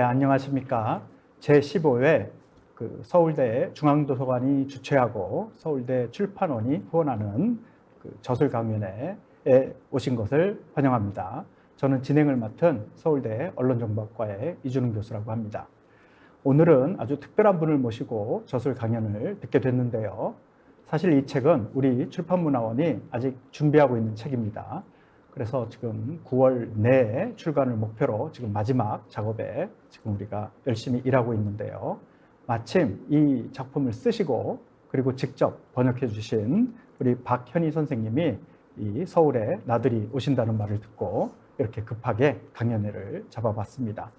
안녕하십니까. 제15회 서울대 중앙도서관이 주최하고 서울대 출판원이 후원하는 저술 강연회에 오신 것을 환영합니다. 저는 진행을 맡은 서울대 언론정보학과의 이준웅 교수라고 합니다. 오늘은 아주 특별한 분을 모시고 저술 강연을 듣게 됐는데요. 사실 이 책은 우리 출판문화원이 아직 준비하고 있는 책입니다. 그래서 지금 9월 내에 출간을 목표로 지금 마지막 작업에 지금 우리가 열심히 일하고 있는데요. 마침 이 작품을 쓰시고 그리고 직접 번역해 주신 우리 박현희 선생님이 이 서울에 나들이 오신다는 말을 듣고 이렇게 급하게 강연회를 잡아봤습니다.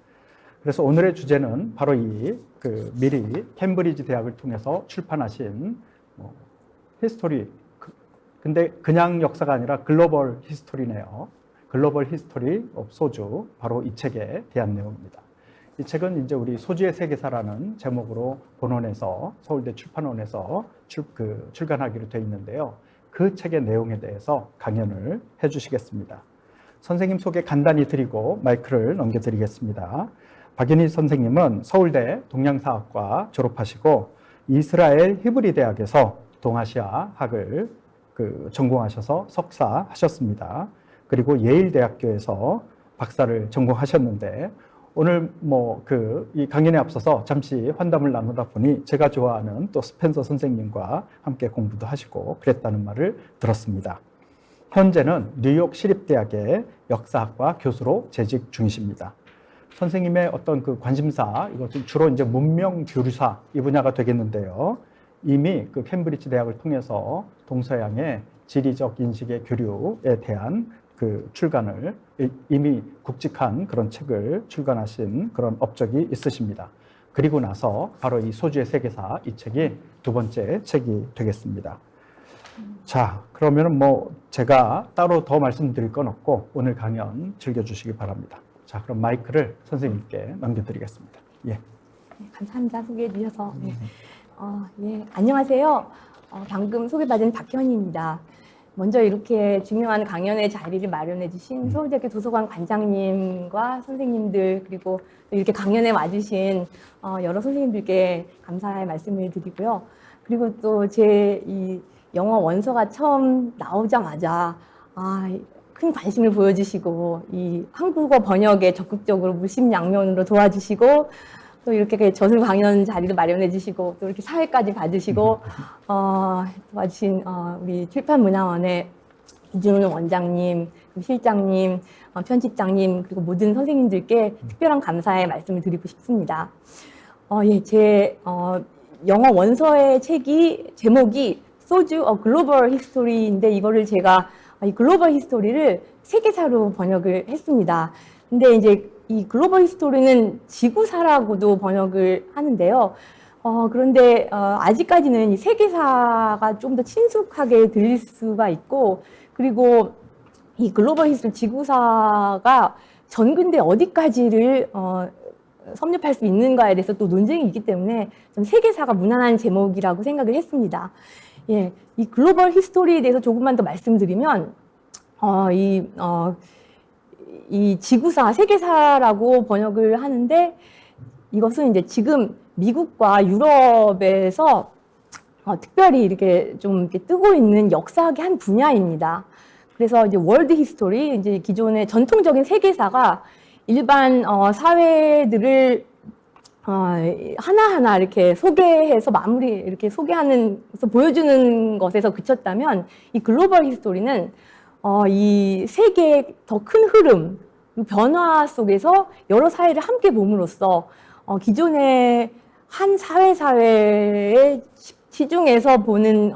그래서 오늘의 주제는 바로 미리 캠브리지 대학을 통해서 출판하신 히스토리, 근데 그냥 역사가 아니라 글로벌 히스토리네요. 글로벌 히스토리 오브 소주, 바로 이 책에 대한 내용입니다. 이 책은 이제 우리 소주의 세계사라는 제목으로 본원에서 서울대 출판원에서 출간하기로 되어 있는데요. 그 책의 내용에 대해서 강연을 해주시겠습니다. 선생님 소개 간단히 드리고 마이크를 넘겨드리겠습니다. 박현희 선생님은 서울대 동양사학과 졸업하시고 이스라엘 히브리 대학에서 동아시아학을 전공하셔서 석사하셨습니다. 그리고 예일대학교에서 박사를 전공하셨는데 오늘 이 강연에 앞서서 잠시 환담을 나누다 보니 제가 좋아하는 또 스펜서 선생님과 함께 공부도 하시고 그랬다는 말을 들었습니다. 현재는 뉴욕 시립대학의 역사학과 교수로 재직 중이십니다. 선생님의 어떤 관심사, 이것은 주로 이제 문명 교류사 이 분야가 되겠는데요. 이미 캠브리지 대학을 통해서 동서양의 지리적 인식의 교류에 대한 출간을 이미 굵직한 그런 책을 출간하신 그런 업적이 있으십니다. 그리고 나서 바로 이 소주의 세계사 이 책이 두 번째 책이 되겠습니다. 자, 그러면은 제가 따로 더 말씀드릴 건 없고 오늘 강연 즐겨주시기 바랍니다. 자, 그럼 마이크를 선생님께 넘겨드리겠습니다. 예. 네, 감사합니다. 소개해 주셔서. 네. 예, 안녕하세요. 방금 소개받은 박현희입니다. 먼저 이렇게 중요한 강연의 자리를 마련해 주신 서울대학교 도서관 관장님과 선생님들, 그리고 이렇게 강연에 와주신 여러 선생님들께 감사의 말씀을 드리고요. 그리고 또 제 이 영어 원서가 처음 나오자마자 큰 관심을 보여주시고 이 한국어 번역에 적극적으로 물심양면으로 도와주시고 또 이렇게 저술 강연 자리를 마련해 주시고 또 이렇게 사회까지 봐주시고 도와주신 우리 출판문화원의 이준웅 원장님, 실장님, 편집장님 그리고 모든 선생님들께 특별한 감사의 말씀을 드리고 싶습니다. 제 영어 원서의 제목이 소주 글로벌 히스토리인데 이거를 제가 이 글로벌 히스토리를 세계사로 번역을 했습니다. 근데 이제 이 글로벌 히스토리는 지구사라고도 번역을 하는데요. 그런데 아직까지는 이 세계사가 좀 더 친숙하게 들릴 수가 있고, 그리고 이 글로벌 히스토리 지구사가 전근대 어디까지를 섭렵할 수 있는가에 대해서 또 논쟁이 있기 때문에 좀 세계사가 무난한 제목이라고 생각을 했습니다. 예, 이 글로벌 히스토리에 대해서 조금만 더 말씀드리면 이 지구사, 세계사라고 번역을 하는데 이것은 이제 지금 미국과 유럽에서 특별히 이렇게 좀 이렇게 뜨고 있는 역사학의 한 분야입니다. 그래서 이제 월드 히스토리, 이제 기존의 전통적인 세계사가 일반 사회들을 하나하나 이렇게 소개해서 이렇게 소개하면서 보여주는 것에서 그쳤다면 이 글로벌 히스토리는 이 세계의 더 큰 흐름, 변화 속에서 여러 사회를 함께 봄으로써 기존의 한 사회의 시중에서 보는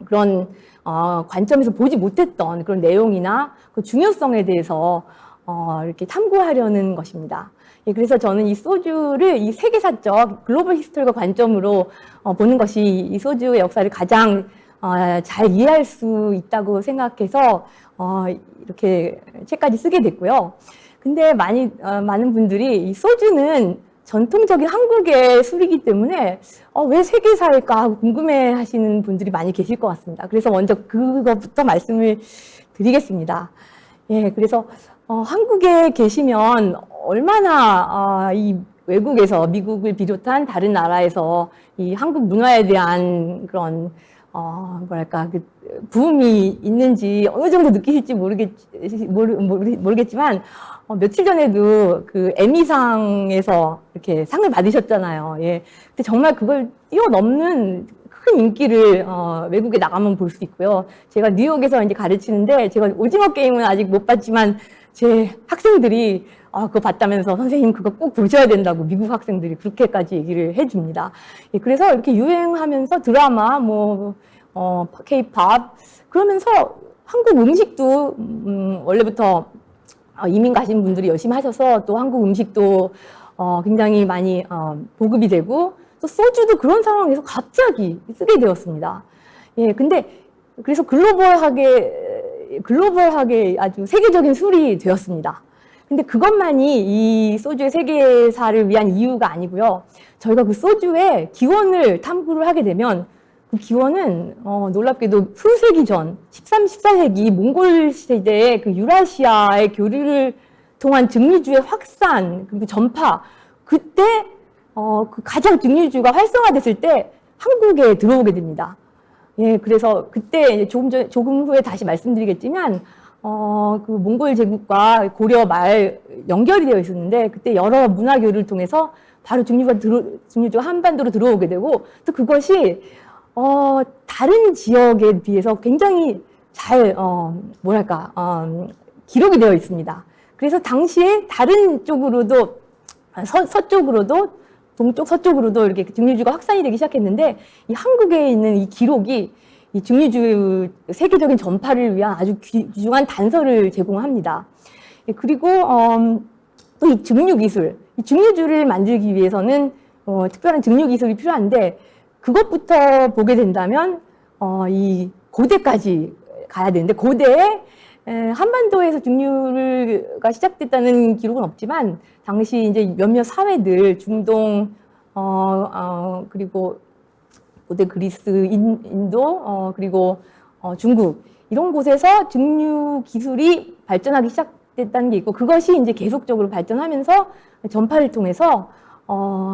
그런 관점에서 보지 못했던 그런 내용이나 그 중요성에 대해서 이렇게 탐구하려는 것입니다. 예, 그래서 저는 이 소주를 이 세계사적 글로벌 히스토리가 관점으로 보는 것이 이 소주의 역사를 가장 잘 이해할 수 있다고 생각해서 이렇게 책까지 쓰게 됐고요. 근데 많은 분들이 이 소주는 전통적인 한국의 술이기 때문에 왜 세계사일까 하고 궁금해 하시는 분들이 많이 계실 것 같습니다. 그래서 먼저 그것부터 말씀을 드리겠습니다. 예, 그래서 한국에 계시면 얼마나 이 외국에서 미국을 비롯한 다른 나라에서 이 한국 문화에 대한 그런 뭐랄까 그 부음이 있는지 어느 정도 느끼실지 모르겠지만 며칠 전에도 그 에미상에서 이렇게 상을 받으셨잖아요. 예. 근데 정말 그걸 뛰어넘는 큰 인기를 외국에 나가면 볼 수 있고요. 제가 뉴욕에서 이제 가르치는데 제가 오징어 게임은 아직 못 봤지만 제 학생들이 그거 봤다면서 선생님 그거 꼭 보셔야 된다고 미국 학생들이 그렇게까지 얘기를 해줍니다. 예, 그래서 이렇게 유행하면서 드라마 뭐 K-팝 그러면서 한국 음식도 원래부터 이민 가신 분들이 열심히 하셔서 또 한국 음식도 굉장히 많이 보급이 되고 또 소주도 그런 상황에서 갑자기 쓰게 되었습니다. 예, 근데 그래서 글로벌하게 아주 세계적인 술이 되었습니다. 근데 그것만이 이 소주의 세계사를 위한 이유가 아니고요. 저희가 그 소주의 기원을 탐구를 하게 되면 그 기원은 놀랍게도 수세기 전 13, 14세기 몽골 시대의 그 유라시아의 교류를 통한 증류주의 확산 그리고 전파 그때 그 가장 증류주가 활성화됐을 때 한국에 들어오게 됩니다. 예, 그래서 그때 조금 후에 다시 말씀드리겠지만 그 몽골 제국과 고려 말 연결이 되어 있었는데 그때 여러 문화 교류를 통해서 바로 증류주가 한반도로 들어오게 되고 또 그것이 다른 지역에 비해서 굉장히 잘 기록이 되어 있습니다. 그래서 당시에 다른 쪽으로도 서쪽으로도 동쪽 서쪽으로도 이렇게 증류주가 확산이 되기 시작했는데 이 한국에 있는 이 기록이 이 증류주 세계적인 전파를 위한 아주 귀중한 단서를 제공합니다. 그리고 또 이 증류 기술, 이 증류주를 만들기 위해서는 특별한 증류 기술이 필요한데 그것부터 보게 된다면 이 고대까지 가야 되는데 고대에 한반도에서 증류가 시작됐다는 기록은 없지만 당시 이제 몇몇 사회들 중동 그리고 고대 그리스, 인도 그리고 중국 이런 곳에서 증류 기술이 발전하기 시작됐다는 게 있고 그것이 이제 계속적으로 발전하면서 전파를 통해서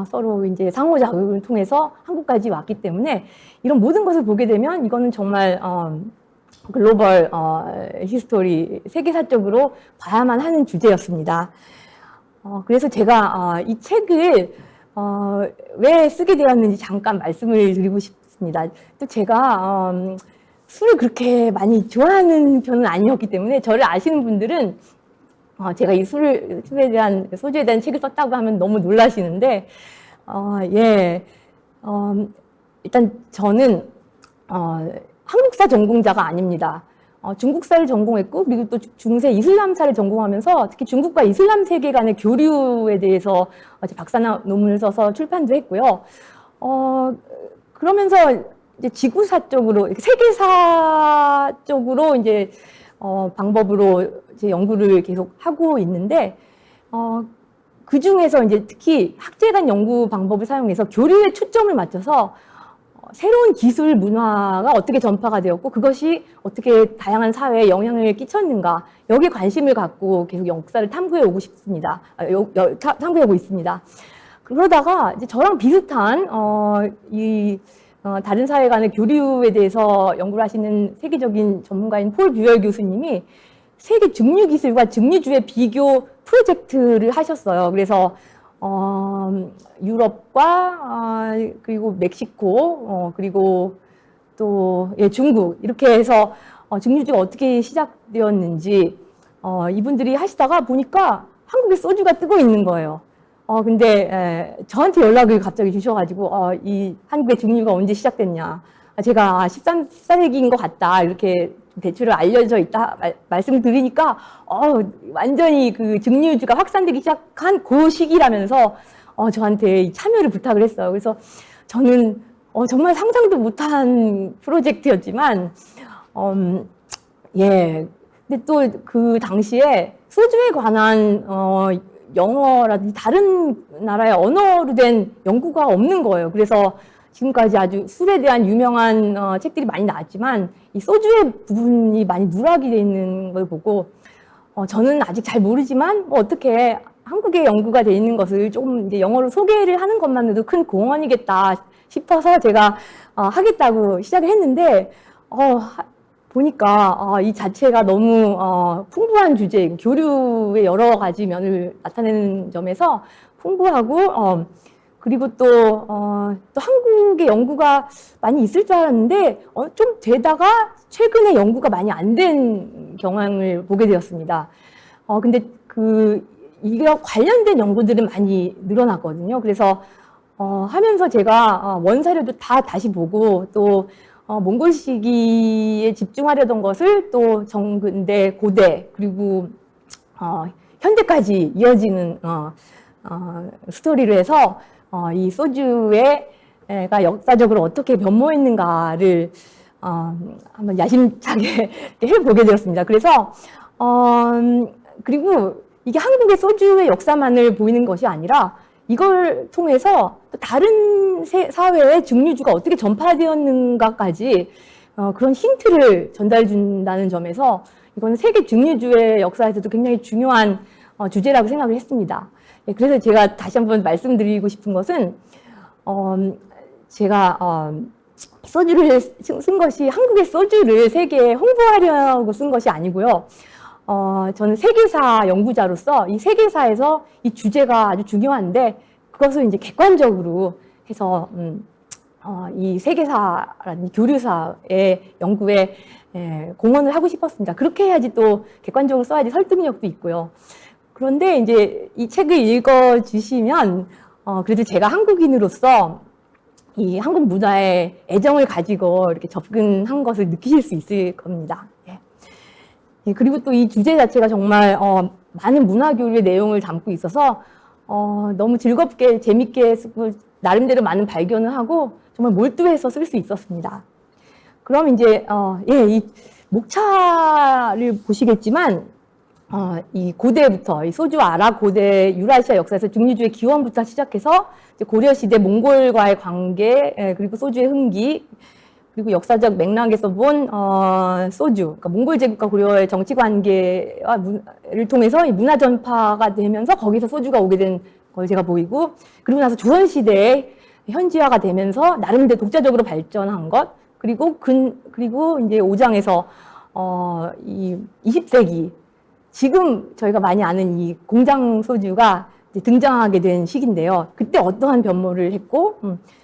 서로 이제 상호 자극을 통해서 한국까지 왔기 때문에 이런 모든 것을 보게 되면 이거는 정말 글로벌 히스토리 세계사적으로 봐야만 하는 주제였습니다. 그래서 제가 이 책을 왜 쓰게 되었는지 잠깐 말씀을 드리고 싶습니다. 또 제가 술을 그렇게 많이 좋아하는 편은 아니었기 때문에 저를 아시는 분들은 제가 이 소주에 대한 책을 썼다고 하면 너무 놀라시는데 일단 저는 한국사 전공자가 아닙니다. 중국사를 전공했고 그리고 또 중세 이슬람사를 전공하면서 특히 중국과 이슬람 세계 간의 교류에 대해서 박사 논문을 써서 출판도 했고요. 그러면서 이제 지구사 쪽으로 세계사 쪽으로 이제 방법으로 제 연구를 계속 하고 있는데 그 중에서 이제 특히 학제간 연구 방법을 사용해서 교류에 초점을 맞춰서 새로운 기술 문화가 어떻게 전파가 되었고 그것이 어떻게 다양한 사회에 영향을 끼쳤는가 여기에 관심을 갖고 계속 역사를 탐구해 오고 싶습니다. 탐구해 오고 있습니다. 그러다가 이제 저랑 비슷한 다른 사회 간의 교류에 대해서 연구를 하시는 세계적인 전문가인 폴 뷰얼 교수님이 세계 증류기술과 증류주의 비교 프로젝트를 하셨어요. 그래서 유럽과 그리고 멕시코 그리고 또 중국 이렇게 해서 증류주가 어떻게 시작되었는지 이분들이 하시다가 보니까 한국에 소주가 뜨고 있는 거예요. 근데 저한테 연락을 갑자기 주셔가지고 이 한국의 증류가 언제 시작됐냐 제가 13세기인 것 같다 이렇게 대충 알려져 있다 말씀을 드리니까 완전히 그 증류주가 확산되기 시작한 그 시기라면서 저한테 참여를 부탁을 했어요. 그래서 저는 정말 상상도 못한 프로젝트였지만 근데 또 그 당시에 소주에 관한 영어라든지 다른 나라의 언어로 된 연구가 없는 거예요. 그래서 지금까지 아주 술에 대한 유명한 책들이 많이 나왔지만 이 소주의 부분이 많이 누락이 되어 있는 걸 보고 저는 아직 잘 모르지만 뭐 어떻게 한국에 연구가 돼 있는 것을 조금 이제 영어로 소개를 하는 것만으로도 큰 공헌이겠다 싶어서 제가 하겠다고 시작을 했는데 보니까 이 자체가 너무 풍부한 주제, 교류의 여러 가지 면을 나타내는 점에서 풍부하고 그리고 또 한국의 연구가 많이 있을 줄 알았는데 좀 되다가 최근에 연구가 많이 안 된 경향을 보게 되었습니다. 근데 이거 관련된 연구들은 많이 늘어났거든요. 그래서 하면서 제가 원사료도 다 다시 보고 또 몽골 시기에 집중하려던 것을 또 정근대, 고대 그리고 현대까지 이어지는 스토리로 해서 이 소주가 역사적으로 어떻게 변모했는가를 한번 야심차게 해보게 되었습니다. 그래서 그리고 이게 한국의 소주의 역사만을 보이는 것이 아니라 이걸 통해서 또 다른 사회의 증류주가 어떻게 전파되었는가까지 그런 힌트를 전달해 준다는 점에서 이거는 세계 증류주의 역사에서도 굉장히 중요한 주제라고 생각을 했습니다. 그래서 제가 다시 한번 말씀드리고 싶은 것은 제가 소주를 쓴 것이 한국의 소주를 세계에 홍보하려고 쓴 것이 아니고요. 저는 세계사 연구자로서 이 세계사에서 이 주제가 아주 중요한데 그것을 이제 객관적으로 해서 이 세계사라는 교류사의 연구에 공헌을 하고 싶었습니다. 그렇게 해야지 또 객관적으로 써야지 설득력도 있고요. 그런데 이제 이 책을 읽어주시면 그래도 제가 한국인으로서 이 한국 문화에 애정을 가지고 이렇게 접근한 것을 느끼실 수 있을 겁니다. 그리고 또 이 주제 자체가 정말 많은 문화 교류의 내용을 담고 있어서 너무 즐겁게 재밌게 쓰고 나름대로 많은 발견을 하고 정말 몰두해서 쓸 수 있었습니다. 그럼 이제 이 목차를 보시겠지만 이 고대부터 이 소주 아랍 고대 유라시아 역사에서 증류주의 기원부터 시작해서 이제 고려 시대 몽골과의 관계 그리고 소주의 흥기 그리고 역사적 맥락에서 본 소주, 그러니까 몽골 제국과 고려의 정치 관계를 통해서 이 문화 전파가 되면서 거기서 소주가 오게 된 걸 제가 보이고, 그리고 나서 조선 시대에 현지화가 되면서 나름대로 독자적으로 발전한 것, 그리고 이제 5장에서 이 20세기 지금 저희가 많이 아는 이 공장 소주가 이제 등장하게 된 시기인데요. 그때 어떠한 변모를 했고,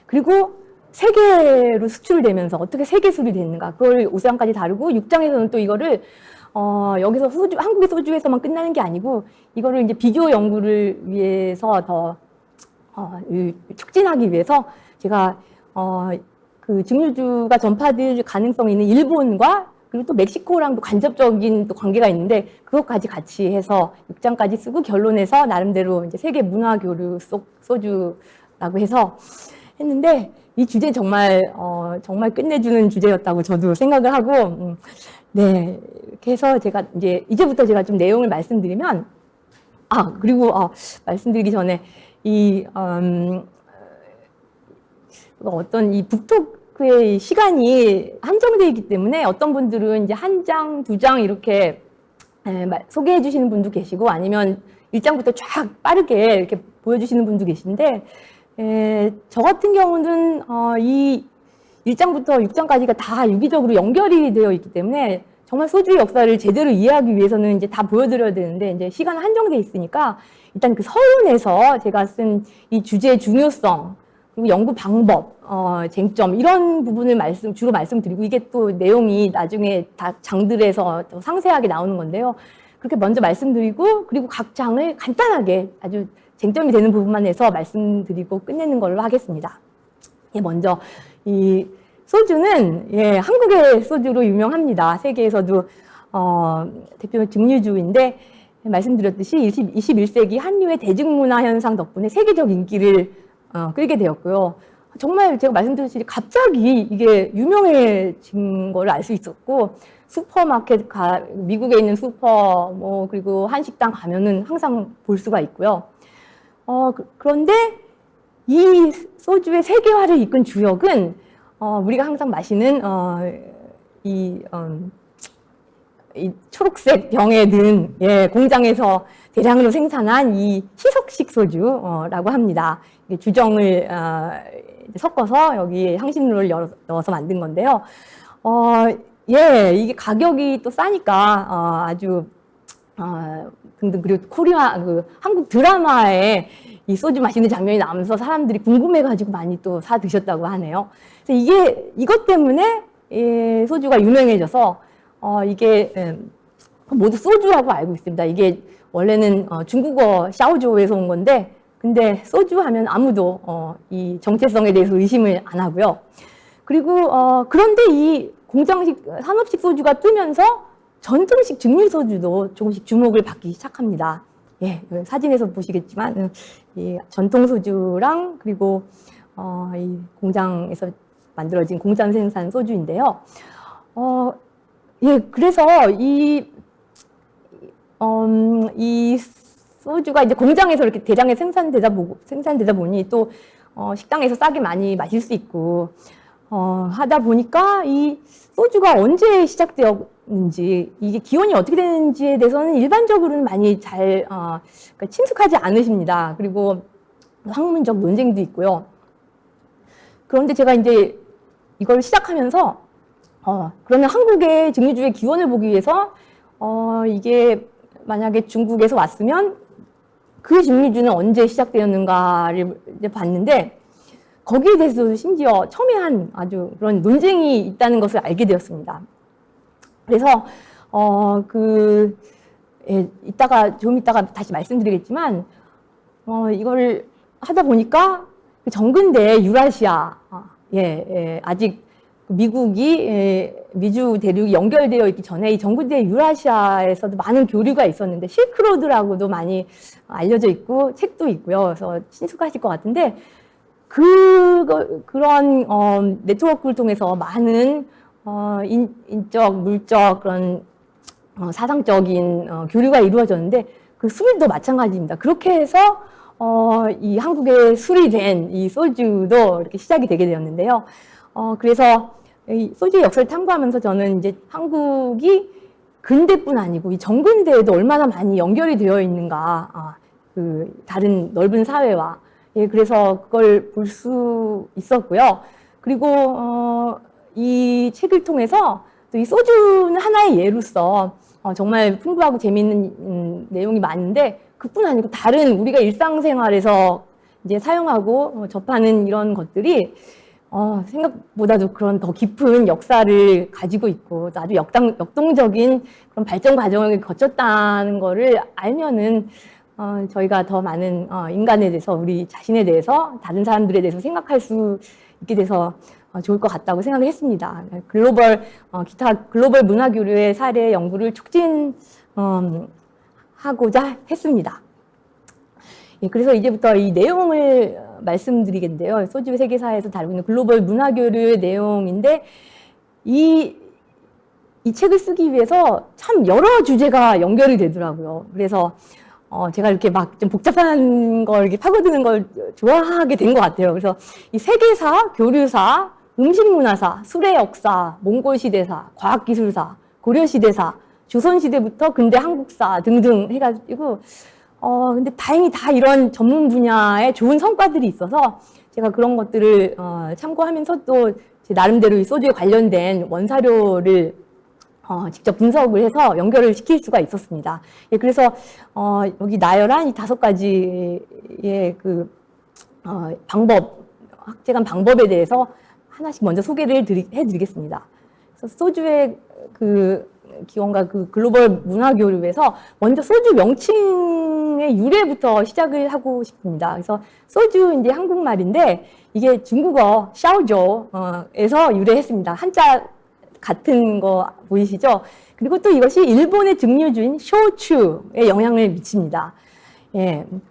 그리고 세계로 수출되면서 어떻게 세계술이 됐는가, 그걸 5장까지 다루고 6장에서는 또 이거를 여기서 한국의 소주에서만 끝나는 게 아니고 이거를 이제 비교 연구를 위해서 더 촉진하기 위해서 제가 그 증류주가 전파될 가능성이 있는 일본과 그리고 또 멕시코랑도 간접적인 또 관계가 있는데 그것까지 같이 해서 6장까지 쓰고 결론에서 나름대로 이제 세계 문화 교류 속 소주라고 해서 했는데, 이 주제 정말 정말 끝내주는 주제였다고 저도 생각을 하고, 네, 이렇게 해서 제가 이제부터 제가 좀 내용을 말씀드리면, 그리고 말씀드리기 전에 이 어떤 이 북토크의 시간이 한정되어 있기 때문에 어떤 분들은 이제 한 장, 두 장 이렇게 소개해 주시는 분도 계시고, 아니면 1장부터 쫙 빠르게 이렇게 보여주시는 분도 계신데, 저 같은 경우는 이 1장부터 6장까지가 다 유기적으로 연결이 되어 있기 때문에 정말 소주의 역사를 제대로 이해하기 위해서는 이제 다 보여드려야 되는데 이제 시간은 한정돼 있으니까 일단 그 서론에서 제가 쓴 이 주제의 중요성, 그리고 연구 방법, 쟁점 이런 부분을 주로 말씀드리고, 이게 또 내용이 나중에 다 장들에서 더 상세하게 나오는 건데요. 그렇게 먼저 말씀드리고, 그리고 각 장을 간단하게 아주 쟁점이 되는 부분만 해서 말씀드리고 끝내는 걸로 하겠습니다. 먼저 이 소주는 한국의 소주로 유명합니다. 세계에서도 대표 증류주인데, 말씀드렸듯이 21세기 한류의 대중문화 현상 덕분에 세계적 인기를 끌게 되었고요. 정말 제가 말씀드렸듯이 갑자기 이게 유명해진 걸 알 수 있었고, 슈퍼마켓 미국에 있는 슈퍼 그리고 한식당 가면은 항상 볼 수가 있고요. 그런데 이 소주의 세계화를 이끈 주역은 우리가 항상 마시는 이 이 초록색 병에 든 공장에서 대량으로 생산한 이 희석식 소주라고 합니다. 주정을 섞어서 여기 향신료를 넣어서 만든 건데요. 이게 가격이 또 싸니까 아주 등등. 그리고 한국 드라마에 이 소주 마시는 장면이 나오면서 사람들이 궁금해가지고 많이 또 사 드셨다고 하네요. 그래서 이것 때문에 소주가 유명해져서 이게 모두 소주라고 알고 있습니다. 이게 원래는 중국어 샤오조에서 온 건데, 근데 소주 하면 아무도 이 정체성에 대해서 의심을 안 하고요. 그리고 그런데 이 공장식 산업식 소주가 뜨면서 전통식 증류 소주도 조금씩 주목을 받기 시작합니다. 사진에서 보시겠지만 이 전통 소주랑 그리고 이 공장에서 만들어진 공장 생산 소주인데요. 그래서 이 소주가 이제 공장에서 이렇게 대량에 생산되다 보니 또 식당에서 싸게 많이 마실 수 있고 하다 보니까 이 소주가 언제 시작되었는지, 이게 기원이 어떻게 되는지에 대해서는 일반적으로는 많이 그러니까 친숙하지 않으십니다. 그리고 학문적 논쟁도 있고요. 그런데 제가 이제 이걸 시작하면서 그러면 한국의 증류주의 기원을 보기 위해서 이게 만약에 중국에서 왔으면 그 증류주는 언제 시작되었는가를 이제 봤는데, 거기에 대해서도 심지어 첨예한 아주 그런 논쟁이 있다는 것을 알게 되었습니다. 그래서 좀 이따가 다시 말씀드리겠지만 이걸 하다 보니까 그 정근대 유라시아, 아직 미국이 미주 대륙이 연결되어 있기 전에 이 정근대 유라시아에서도 많은 교류가 있었는데, 실크로드라고도 많이 알려져 있고 책도 있고요. 그래서 친숙하실 것 같은데, 그런 네트워크를 통해서 많은 인적, 물적, 그런 사상적인 교류가 이루어졌는데, 그 술도 마찬가지입니다. 그렇게 해서 이 한국에 술이 된 이 소주도 이렇게 시작이 되게 되었는데요. 그래서 이 소주의 역사를 탐구하면서 저는 이제 한국이 근대뿐 아니고 이 정근대에도 얼마나 많이 연결이 되어 있는가, 그 다른 넓은 사회와, 그래서 그걸 볼 수 있었고요. 그리고 이 책을 통해서 또 이 소주는 하나의 예로서 정말 풍부하고 재미있는 내용이 많은데, 그뿐 아니고 다른 우리가 일상생활에서 이제 사용하고 접하는 이런 것들이 생각보다도 그런 더 깊은 역사를 가지고 있고 아주 역동적인 그런 발전 과정을 거쳤다는 거를 알면은 저희가 더 많은 인간에 대해서, 우리 자신에 대해서, 다른 사람들에 대해서 생각할 수 있게 돼서 좋을 것 같다고 생각을 했습니다. 기타 글로벌 문화교류의 사례 연구를 촉진하고자 했습니다. 그래서 이제부터 이 내용을 말씀드리겠는데요. 소주 세계사에서 다루고 있는 글로벌 문화교류의 내용인데, 이 책을 쓰기 위해서 참 여러 주제가 연결이 되더라고요. 그래서 제가 이렇게 막 좀 복잡한 걸 이렇게 파고드는 걸 좋아하게 된 것 같아요. 그래서 이 세계사, 교류사, 음식문화사, 술의 역사, 몽골시대사, 과학기술사, 고려시대사, 조선시대부터 근대 한국사 등등 해가지고 근데 다행히 다 이런 전문 분야에 좋은 성과들이 있어서 제가 그런 것들을 참고하면서 또 제 나름대로 이 소주에 관련된 원사료를 직접 분석을 해서 연결을 시킬 수가 있었습니다. 그래서 여기 나열한 이 5가지의 그 학제간 방법에 대해서 하나씩 먼저 소개를 해드리겠습니다. 그래서 소주의 그 기원과 그 글로벌 문화 교류에서 먼저 소주 명칭의 유래부터 시작을 하고 싶습니다. 그래서 소주 이제 한국말인데 이게 중국어 샤오조에서 유래했습니다. 한자 같은 거 보이시죠? 그리고 또 이것이 일본의 증류주인 쇼추에 영향을 미칩니다.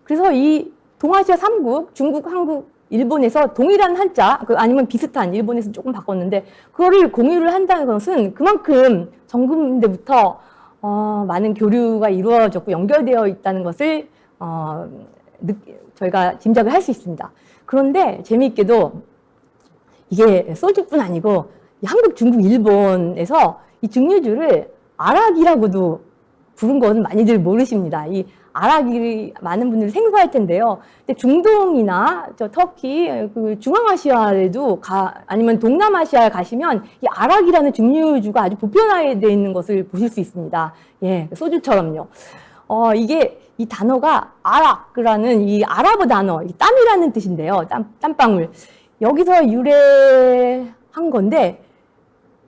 그래서 이 동아시아 3국, 중국, 한국, 일본에서 동일한 한자, 아니면 비슷한, 일본에서 조금 바꿨는데, 그거를 공유를 한다는 것은 그만큼 정근대부터 많은 교류가 이루어졌고 연결되어 있다는 것을 저희가 짐작을 할 수 있습니다. 그런데 재미있게도 이게 소주뿐 아니고 한국, 중국, 일본에서 이 증류주를 아락이라고도 부른 건 많이들 모르십니다. 이 아락이 많은 분들이 생소할 텐데요. 근데 중동이나 저 터키, 그 중앙아시아에도 아니면 동남아시아에 가시면 이 아락이라는 증류주가 아주 보편화되어 있는 것을 보실 수 있습니다. 예, 소주처럼요. 이게 이 단어가 아락이라는 이 아랍어 단어, 땀이라는 뜻인데요. 땀방울. 여기서 유래한 건데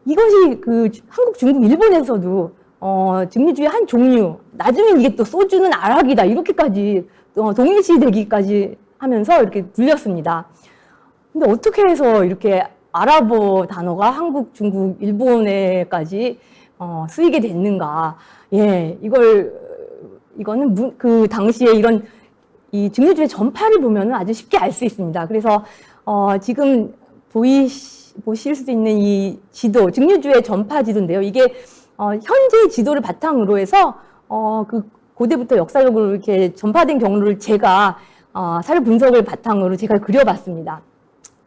이것이 그 한국, 중국, 일본에서도 증류주의 한 종류, 나중엔 이게 또 소주는 아락이다 이렇게까지 동일시되기까지 하면서 이렇게 불렸습니다. 근데 어떻게 해서 이렇게 아랍어 단어가 한국, 중국, 일본에까지 쓰이게 됐는가? 예, 이거는 그 당시에 이런 이 증류주의 전파를 보면 아주 쉽게 알 수 있습니다. 그래서 지금 보실 수 있는 이 지도, 증류주의 전파 지도인데요. 이게 현재 지도를 바탕으로 해서 그 고대부터 역사적으로 이렇게 전파된 경로를 제가 사료 분석을 바탕으로 제가 그려봤습니다.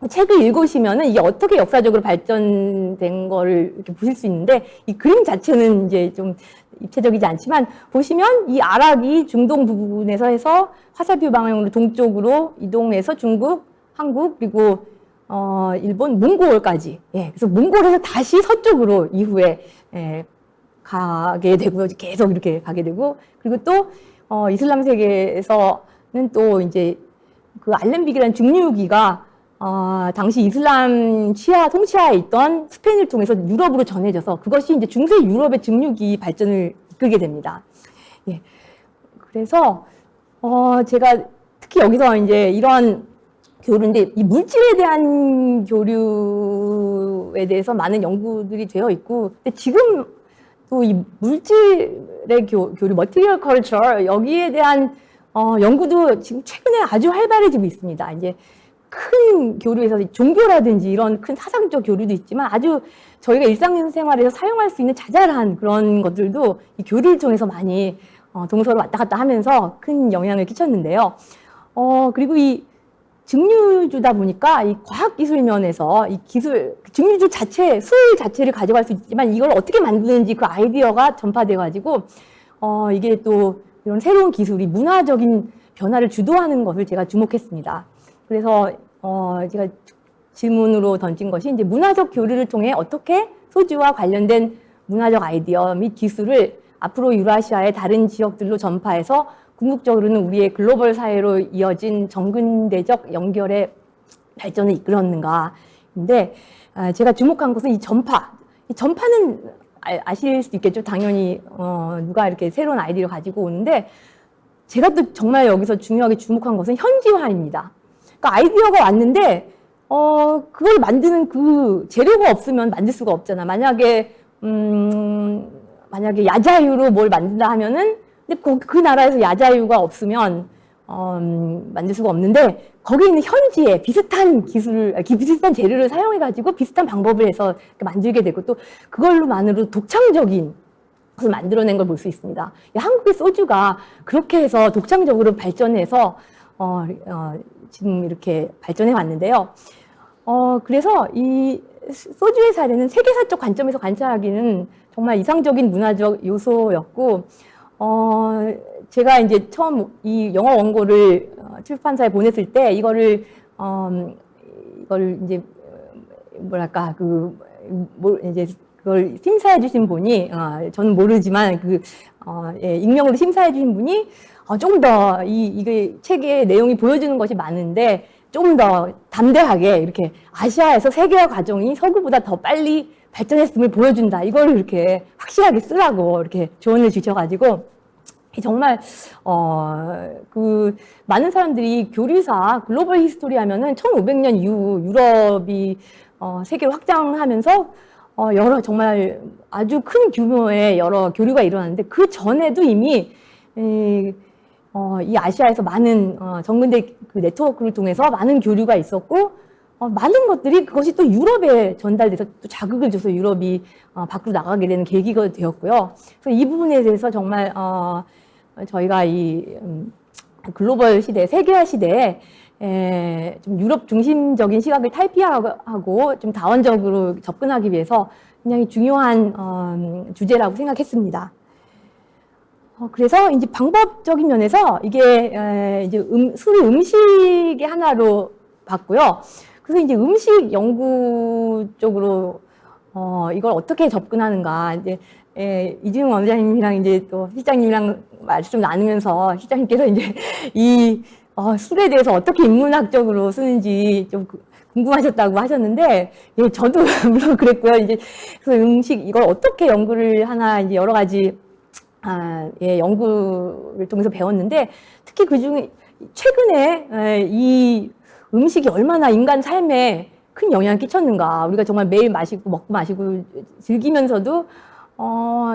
책을 읽으시면은 이게 어떻게 역사적으로 발전된 거를 이렇게 보실 수 있는데 이 그림 자체는 이제 좀 입체적이지 않지만 보시면 이 아락이 중동 부분에서 해서 화살표 방향으로 동쪽으로 이동해서 중국, 한국 그리고 일본, 몽골까지. 예, 그래서 몽골에서 다시 서쪽으로 이후에 가게 되고요. 계속 이렇게 가게 되고 그리고 또 이슬람 세계에서는 또 이제 그 알렘빅이라는 증류기가 당시 이슬람 통치하에 있던 스페인을 통해서 유럽으로 전해져서 그것이 이제 중세 유럽의 증류기 발전을 이끌게 됩니다. 예. 그래서 제가 특히 여기서 이제 이런 교류인데 이 물질에 대한 교류에 대해서 많은 연구들이 되어 있고 근데 지금 또 이 물질의 교류, 머티리얼 컬처 여기에 대한 연구도 지금 최근에 아주 활발해지고 있습니다. 이제 큰 교류에서 종교라든지 이런 큰 사상적 교류도 있지만 아주 저희가 일상생활에서 사용할 수 있는 자잘한 그런 것들도 이 교류를 통해서 많이 동서로 왔다 갔다 하면서 큰 영향을 끼쳤는데요. 그리고 이 증류주다 보니까 이 과학기술 면에서 이 증류주 자체, 술 자체를 가져갈 수 있지만 이걸 어떻게 만드는지 그 아이디어가 전파돼가지고, 이게 또 이런 새로운 기술이 문화적인 변화를 주도하는 것을 제가 주목했습니다. 그래서, 제가 질문으로 던진 것이 이제 문화적 교류를 통해 어떻게 소주와 관련된 문화적 아이디어 및 기술을 앞으로 유라시아의 다른 지역들로 전파해서 궁극적으로는 우리의 글로벌 사회로 이어진 정근대적 연결의 발전을 이끌었는가인데 제가 주목한 것은 이 전파는 아실 수 있겠죠. 당연히 누가 이렇게 새로운 아이디어를 가지고 오는데 제가 또 정말 여기서 중요하게 주목한 것은 현지화입니다. 그러니까 아이디어가 왔는데 그걸 만드는 그 재료가 없으면 만들 수가 없잖아. 만약에 야자유로 뭘 만든다 하면은 근데 그 나라에서 야자유가 없으면 만들 수가 없는데 거기 있는 현지에 비슷한 비슷한 재료를 사용해가지고 비슷한 방법을 해서 만들게 되고 또 그걸로만으로 독창적인 것을 만들어낸 걸 볼 수 있습니다. 한국의 소주가 그렇게 해서 독창적으로 발전해서 지금 이렇게 발전해 왔는데요. 그래서 이 소주의 사례는 세계사적 관점에서 관찰하기는 정말 이상적인 문화적 요소였고 제가 이제 처음 이 영어 원고를 출판사에 보냈을 때 이거를 이제 뭐랄까 이제 그걸 심사해 주신 분이 저는 모르지만 익명으로 심사해 주신 분이 조금 더 이게 책의 내용이 보여주는 것이 많은데 조금 더 담대하게 이렇게 아시아에서 세계화 과정이 서구보다 더 빨리 발전했음을 보여준다. 이걸 이렇게 확실하게 쓰라고 이렇게 조언을 주셔가지고 정말 많은 사람들이 교류사 글로벌 히스토리 하면은 1500년 이후 유럽이 세계로 확장하면서 정말 아주 큰 규모의 여러 교류가 일어났는데 그 전에도 이미 이 아시아에서 많은 정근대 그 네트워크를 통해서 많은 교류가 있었고 많은 것들이 그것이 또 유럽에 전달돼서 또 자극을 줘서 유럽이 밖으로 나가게 되는 계기가 되었고요. 그래서 이 부분에 대해서 정말 저희가 이 글로벌 시대, 세계화 시대에 좀 유럽 중심적인 시각을 탈피하고 좀 다원적으로 접근하기 위해서 굉장히 중요한 주제라고 생각했습니다. 그래서 이제 방법적인 면에서 이게 이제 술을 음식의 하나로 봤고요. 그래서 이제 음식 연구 쪽으로 이걸 어떻게 접근하는가 이제 이지웅 원장님이랑 이제 또 실장님이랑 말씀 나누면서 실장님께서 이제 이 술에 대해서 어떻게 인문학적으로 쓰는지 좀 궁금하셨다고 하셨는데, 예, 저도 물론 그랬고요. 이제 그 음식 이걸 어떻게 연구를 하나 이제 여러 가지 연구를 통해서 배웠는데, 특히 그 중에 최근에 이 음식이 얼마나 인간 삶에 큰 영향을 끼쳤는가. 우리가 정말 매일 먹고 마시고 즐기면서도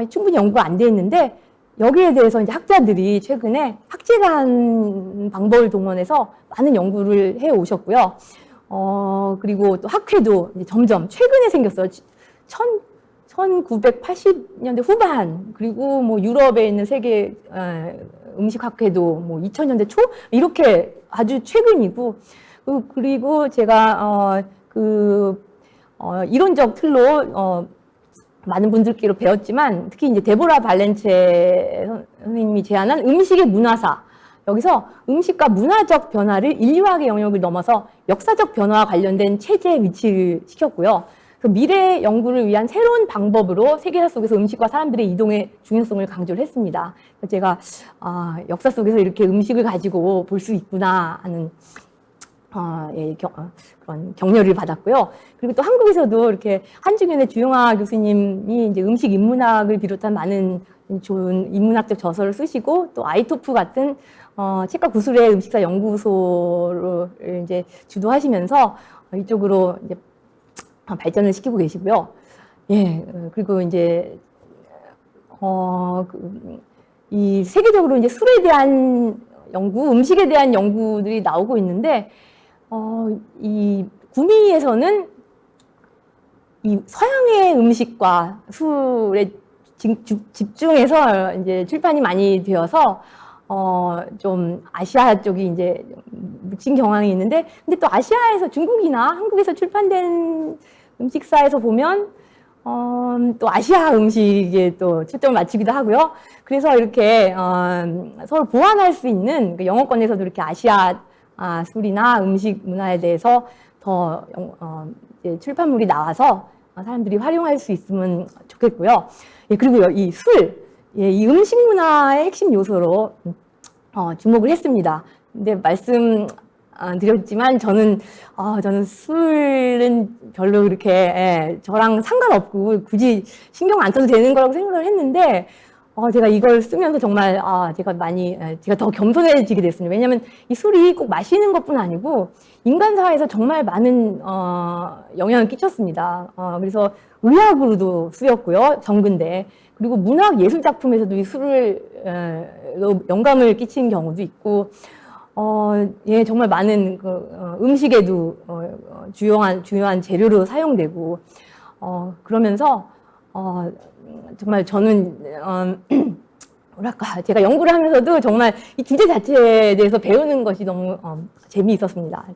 충분히 연구가 안 돼 있는데, 여기에 대해서 이제 학자들이 최근에 학제간 방법을 동원해서 많은 연구를 해 오셨고요. 그리고 또 학회도 이제 점점 최근에 생겼어요. 1980년대 후반, 그리고 뭐 유럽에 있는 세계 음식학회도 뭐 2000년대 초 이렇게 아주 최근이고, 그리고 제가 이론적 틀로 많은 분들께로 배웠지만, 특히 이제 데보라 발렌체 선생님이 제안한 음식의 문화사, 여기서 음식과 문화적 변화를 인류학의 영역을 넘어서 역사적 변화와 관련된 체제에 위치를 시켰고요. 그래서 미래 연구를 위한 새로운 방법으로 세계사 속에서 음식과 사람들의 이동의 중요성을 강조를 했습니다. 제가 역사 속에서 이렇게 음식을 가지고 볼 수 있구나 하는 그런 격려를 받았고요. 그리고 또 한국에서도 이렇게 한중현의 주영아 교수님이 이제 음식 인문학을 비롯한 많은 좋은 인문학적 저서를 쓰시고, 또 아이토프 같은 책과 구술의 음식사 연구소를 이제 주도하시면서 이쪽으로 이제 발전을 시키고 계시고요. 예, 그리고 이제 이 세계적으로 이제 술에 대한 연구, 음식에 대한 연구들이 나오고 있는데, 이 구미에서는 이 서양의 음식과 술에 집중해서 이제 출판이 많이 되어서 좀 아시아 쪽이 이제 묻힌 경향이 있는데, 근데 또 아시아에서 중국이나 한국에서 출판된 음식사에서 보면 또 아시아 음식에 또 초점을 맞추기도 하고요. 그래서 이렇게 서로 보완할 수 있는, 그 영어권에서도 이렇게 아시아 술이나 음식 문화에 대해서 더 이제 출판물이 나와서 사람들이 활용할 수 있으면 좋겠고요. 예, 그리고요, 이 술, 예, 이 음식 문화의 핵심 요소로 주목을 했습니다. 근데 말씀 드렸지만 저는 술은 별로 그렇게 저랑 상관없고 굳이 신경 안 써도 되는 거라고 생각을 했는데, 제가 이걸 쓰면서 정말 제가 더 겸손해지게 됐습니다. 왜냐하면 이 술이 꼭 마시는 것뿐 아니고 인간 사회에서 정말 많은 영향을 끼쳤습니다. 그래서 의학으로도 쓰였고요, 정근대. 그리고 문학 예술 작품에서도 이 술을 영감을 끼친 경우도 있고, 예, 정말 많은 음식에도 주요한 재료로 사용되고, 그러면서 정말 저는 뭐랄까, 제가 연구를 하면서도 정말 이 주제 자체에 대해서 배우는 것이 너무 재미있었습니다.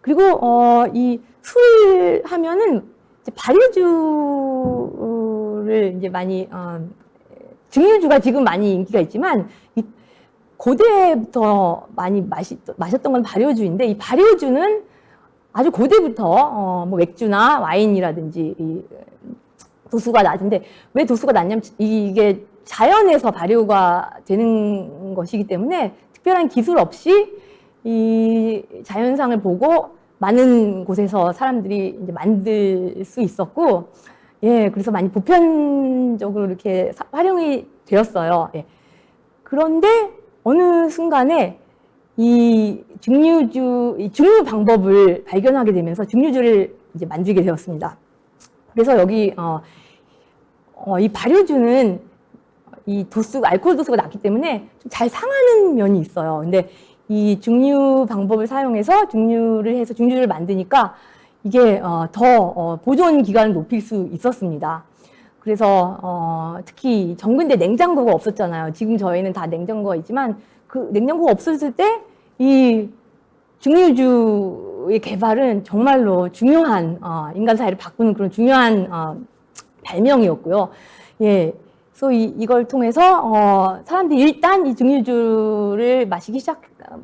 그리고 이 술 하면은 이제 발효주를 이제 많이 증류주가 지금 많이 인기가 있지만, 이 고대부터 많이 마셨던 건 발효주인데, 이 발효주는 아주 고대부터 뭐 맥주나 와인이라든지 이 도수가 낮은데, 왜 도수가 낮냐면 이게 자연에서 발효가 되는 것이기 때문에 특별한 기술 없이 이 자연상을 보고 많은 곳에서 사람들이 이제 만들 수 있었고, 예, 그래서 많이 보편적으로 이렇게 활용이 되었어요. 예. 그런데 어느 순간에 이 증류 방법을 발견하게 되면서 증류주를 이제 만들게 되었습니다. 그래서 여기 이 발효주는 이 알코올 도수가 낮기 때문에 좀 잘 상하는 면이 있어요. 근데 이 증류 방법을 사용해서 증류를 만드니까 이게 더 보존 기간을 높일 수 있었습니다. 그래서 특히 정근대 냉장고가 없었잖아요. 지금 저희는 다 냉장고가 있지만 그 냉장고가 없었을 때 이 증류주의 개발은 정말로 중요한 인간 사회를 바꾸는 그런 중요한 발명이었고요. 예, 그래서 이걸 통해서 사람들이 일단 이 증류주를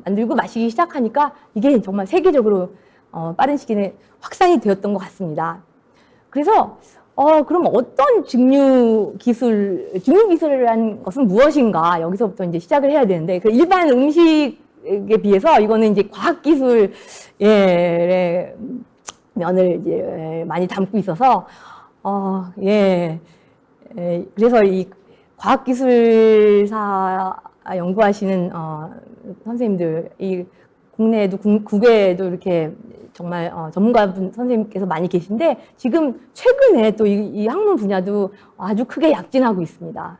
만들고 마시기 시작하니까 이게 정말 세계적으로 빠른 시기 내에 확산이 되었던 것 같습니다. 그래서 그럼 어떤 증류 기술이라는 것은 무엇인가? 여기서부터 이제 시작을 해야 되는데, 그 일반 음식에 비해서 이거는 이제 과학기술의 면을 이제 많이 담고 있어서, 그래서 이 과학기술사 연구하시는 선생님들, 이 국내에도 국외에도 이렇게 정말 전문가분 선생님께서 많이 계신데, 지금 최근에 또 이 학문 분야도 아주 크게 약진하고 있습니다.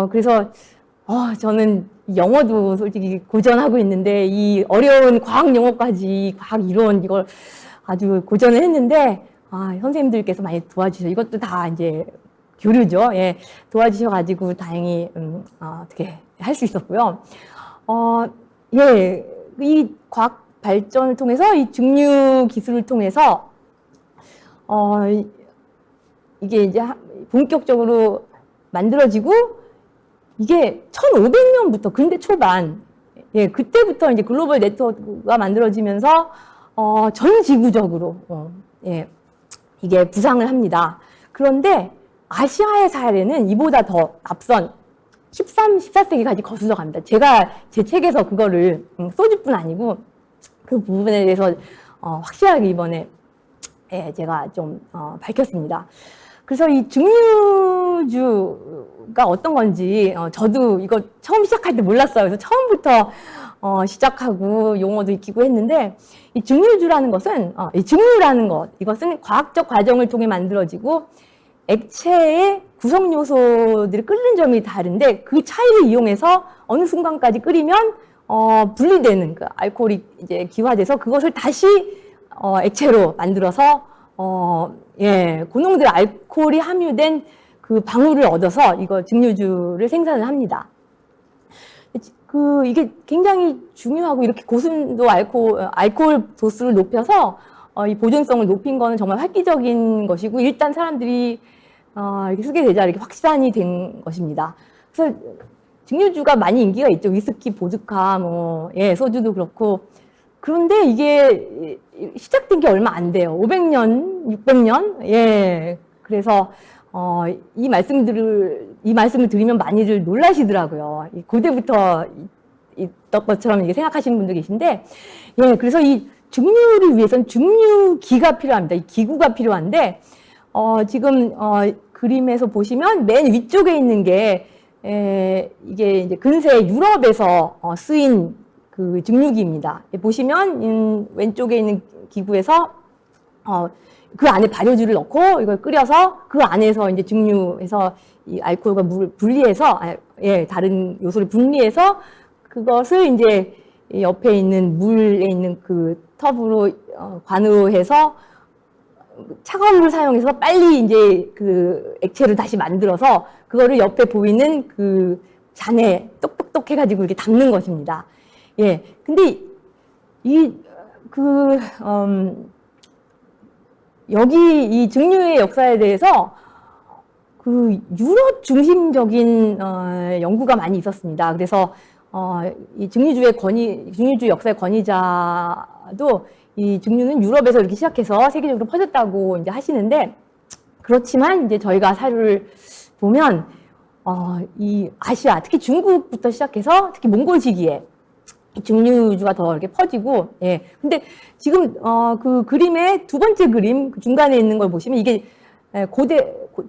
그래서 저는 영어도 솔직히 고전하고 있는데, 이 어려운 과학 용어까지, 과학 이론 이걸 아주 고전을 했는데, 선생님들께서 많이 도와주셔서, 이것도 다 이제 교류죠. 예, 도와주셔가지고 다행히 어떻게 할 수 있었고요. 예, 이 과학 발전을 통해서, 이 증류 기술을 통해서 이게 이제 본격적으로 만들어지고, 이게 1500년부터 근대 초반, 예, 그때부터 이제 글로벌 네트워크가 만들어지면서 전 지구적으로 예, 이게 부상을 합니다. 그런데 아시아의 사례는 이보다 더 앞선 14세기까지 거슬러 갑니다. 제가 제 책에서 그거를 소주뿐 아니고 그 부분에 대해서 확실하게 이번에 제가 좀 밝혔습니다. 그래서 이 증류주가 어떤 건지 저도 이거 처음 시작할 때 몰랐어요. 그래서 처음부터 시작하고 용어도 익히고 했는데, 이 증류주라는 것은 이 증류라는 것, 이것은 과학적 과정을 통해 만들어지고 액체의 구성 요소들이 끓는 점이 다른데, 그 차이를 이용해서 어느 순간까지 끓이면 분리되는 그 알코올이 이제 기화돼서 그것을 다시 액체로 만들어서 고농도 알코올이 함유된 그 방울을 얻어서 이거 증류주를 생산을 합니다. 이게 굉장히 중요하고, 이렇게 고순도 알코올 도수를 높여서 이 보존성을 높인 거는 정말 획기적인 것이고, 일단 사람들이 이렇게 쓰게 되자 이렇게 확산이 된 것입니다. 그래서 증류주가 많이 인기가 있죠. 위스키, 보드카, 소주도 그렇고. 그런데 이게 시작된 게 얼마 안 돼요. 500년, 600년? 예. 그래서 이 말씀을 드리면 많이들 놀라시더라고요. 고대부터 있던 것처럼 이렇게 생각하시는 분도 계신데, 예. 그래서 이 증류를 위해서는 증류기가 필요합니다. 이 기구가 필요한데, 지금 그림에서 보시면 맨 위쪽에 있는 게 이게 이제 근세 유럽에서 쓰인 그 증류기입니다. 보시면 왼쪽에 있는 기구에서 그 안에 발효주를 넣고 이걸 끓여서 그 안에서 이제 증류해서 이 알코올과 물을 분리해서 다른 요소를 분리해서 그것을 이제 옆에 있는 물에 있는 그 텁으로 관으로 해서 차가운 물을 사용해서 빨리 이제 그 액체를 다시 만들어서 그거를 옆에 보이는 그 잔에 똑똑똑 해가지고 이렇게 담는 것입니다. 예. 근데 여기 이 증류의 역사에 대해서 그 유럽 중심적인 연구가 많이 있었습니다. 그래서 이 증류주 역사의 권위자도 이 증류는 유럽에서 이렇게 시작해서 세계적으로 퍼졌다고 이제 하시는데, 그렇지만 이제 저희가 사료를 보면 이 아시아, 특히 중국부터 시작해서 특히 몽골 시기에 증류주가 더 이렇게 퍼지고, 예. 근데 지금 그 그림의 두 번째 그림 그 중간에 있는 걸 보시면 이게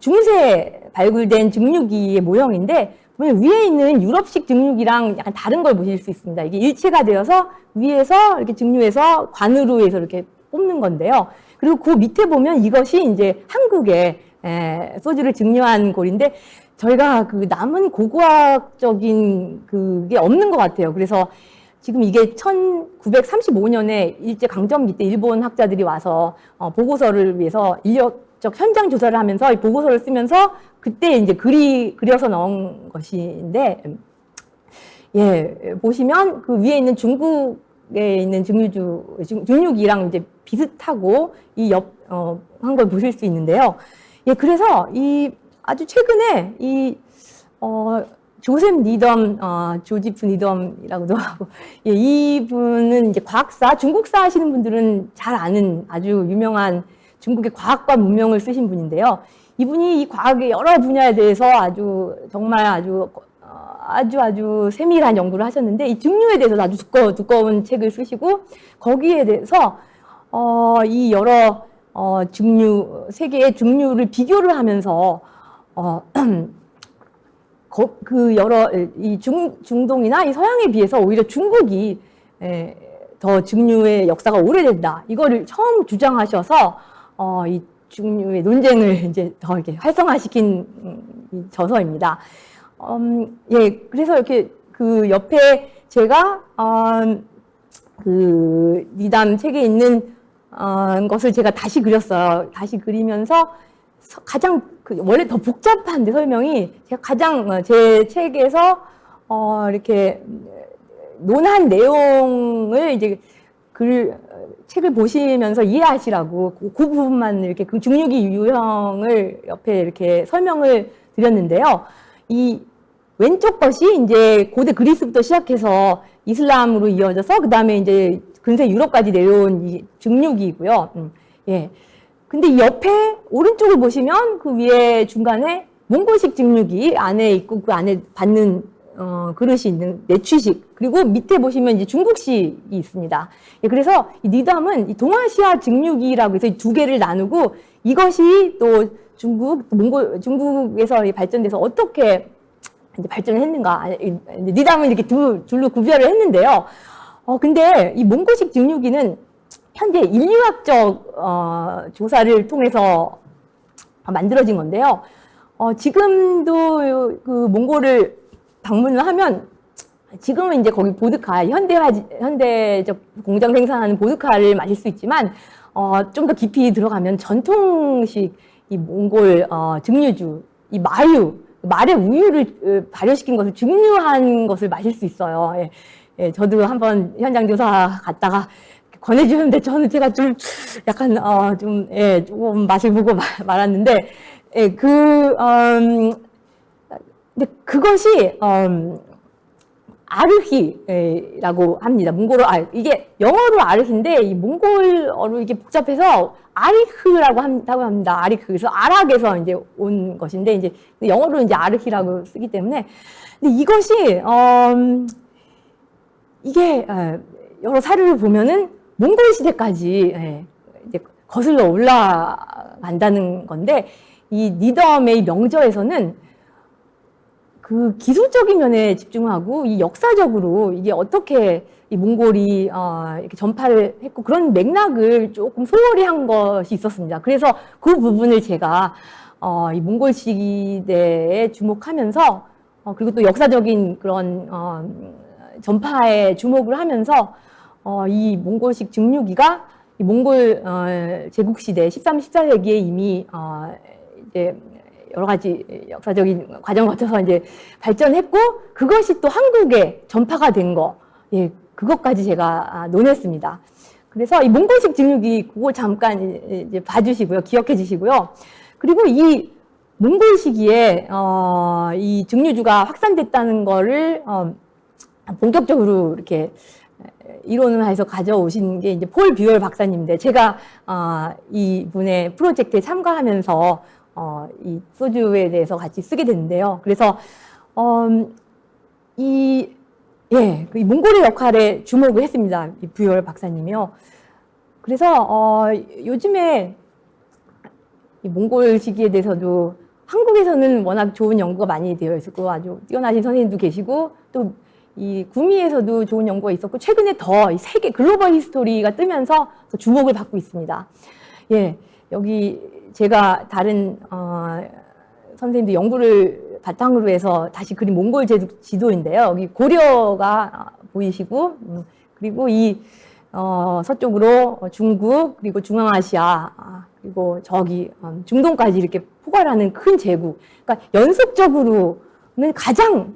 중세 발굴된 증류기의 모형인데, 보면 위에 있는 유럽식 증류기랑 약간 다른 걸 보실 수 있습니다. 이게 일체가 되어서 위에서 이렇게 증류해서 관으로 해서 이렇게 뽑는 건데요. 그리고 그 밑에 보면 이것이 이제 한국의 소주를 증류한 골인데, 저희가 그 남은 고고학적인 그게 없는 것 같아요. 그래서 지금 이게 1935년에 일제 강점기 때 일본 학자들이 와서 보고서를 위해서 인력적 현장 조사를 하면서 이 보고서를 쓰면서 그때 이제 그려서 넣은 것인데, 예, 보시면 그 위에 있는 중국 있는 중류기랑 이제 비슷하고 한 걸 보실 수 있는데요. 예, 그래서 아주 최근에 조셉 니덤, 조지프 니덤이라고도 하고, 예, 이분은 이제 과학사, 중국사 하시는 분들은 잘 아는 아주 유명한 중국의 과학과 문명을 쓰신 분인데요. 이분이 이 과학의 여러 분야에 대해서 정말 아주 세밀한 연구를 하셨는데, 이 중류에 대해서 아주 두꺼운 책을 쓰시고, 거기에 대해서, 이 여러, 세 개의 중류를 비교를 하면서, 중동이나 이 서양에 비해서 오히려 중국이 더 중류의 역사가 오래된다. 이거를 처음 주장하셔서, 이 중류의 논쟁을 이제 더 이렇게 활성화시킨 이 저서입니다. 예, 그래서 이렇게 그 옆에 제가, 그 니담 책에 있는, 것을 제가 다시 그렸어요. 다시 그리면서 가장 원래 더 복잡한데 설명이 제가 가장 제 책에서 이렇게 논한 내용을 이제 책을 보시면서 이해하시라고 그 부분만 이렇게 그 중류기 유형을 옆에 이렇게 설명을 드렸는데요. 이 왼쪽 것이 이제 고대 그리스부터 시작해서 이슬람으로 이어져서 그 다음에 이제 근세 유럽까지 내려온 이 중류기이고요. 예. 근데 이 옆에 오른쪽을 보시면 그 위에 중간에 몽골식 중류기 안에 있고 그 안에 받는 그릇이 있는 내취식, 그리고 밑에 보시면 이제 중국식이 있습니다. 예, 그래서 이 니담은 이 동아시아 중류기라고 해서 이 두 개를 나누고 이것이 또 중국에서 발전돼서 어떻게 이제 발전을 했는가. 니담은 이렇게 둘로 구별을 했는데요. 근데 이 몽골식 중류기는 현재 인류학적 조사를 통해서 만들어진 건데요. 지금도 그 몽골을 방문을 하면 지금은 이제 거기 보드카, 현대적 공장 생산하는 보드카를 마실 수 있지만 좀 더 깊이 들어가면 전통식 이 몽골 증류주, 이 말의 우유를 발효시킨 것을 증류한 것을 마실 수 있어요. 예. 예, 저도 한번 현장 조사 갔다가 권해주는데 저는 제가 좀 약간 조금 맛을 보고 말았는데, 예, 근데 그것이 아르히라고 합니다. 이게 영어로 아르히인데 이 몽골어로 이게 복잡해서 아리흐라고 합니다. 아리흐. 그래서 아락에서 이제 온 것인데 이제 영어로 이제 아르히라고 쓰기 때문에, 근데 이것이 이게 여러 사료를 보면은 몽골 시대까지 이제 거슬러 올라간다는 건데, 이 니덤의 명저에서는 그 기술적인 면에 집중하고 이 역사적으로 이게 어떻게 이 몽골이 이렇게 전파를 했고 그런 맥락을 조금 소홀히 한 것이 있었습니다. 그래서 그 부분을 제가 이 몽골 시대에 주목하면서 그리고 또 역사적인 그런 전파에 주목을 하면서 이 몽골식 증류기가 이 몽골 제국 시대 13, 14세기에 이미 이제 여러 가지 역사적인 과정을 거쳐서 이제 발전했고 그것이 또 한국에 전파가 된 거, 예, 그것까지 제가 논했습니다. 그래서 이 몽골식 증류기 그거 잠깐 이제 봐주시고요, 기억해 주시고요. 그리고 이 몽골 시기에 이 증류주가 확산됐다는 거를 본격적으로 이렇게 이론을 해서 가져오신 게 이제 폴 뷰얼 박사님인데, 제가 이분의 프로젝트에 참가하면서 이 소주에 대해서 같이 쓰게 됐는데요. 그래서 이 몽골의 역할에 주목을 했습니다. 이 뷰얼 박사님이요. 그래서 요즘에 이 몽골 시기에 대해서도 한국에서는 워낙 좋은 연구가 많이 되어 있었고 아주 뛰어나신 선생님도 계시고 또 이 구미에서도 좋은 연구가 있었고 최근에 더 이 세계 글로벌 히스토리가 뜨면서 더 주목을 받고 있습니다. 예, 여기 제가 다른 선생님도 연구를 바탕으로 해서 다시 그린 몽골 지도인데요. 여기 고려가 보이시고 그리고 이 서쪽으로 중국, 그리고 중앙아시아, 그리고 저기 중동까지 이렇게 포괄하는 큰 제국. 그러니까 연속적으로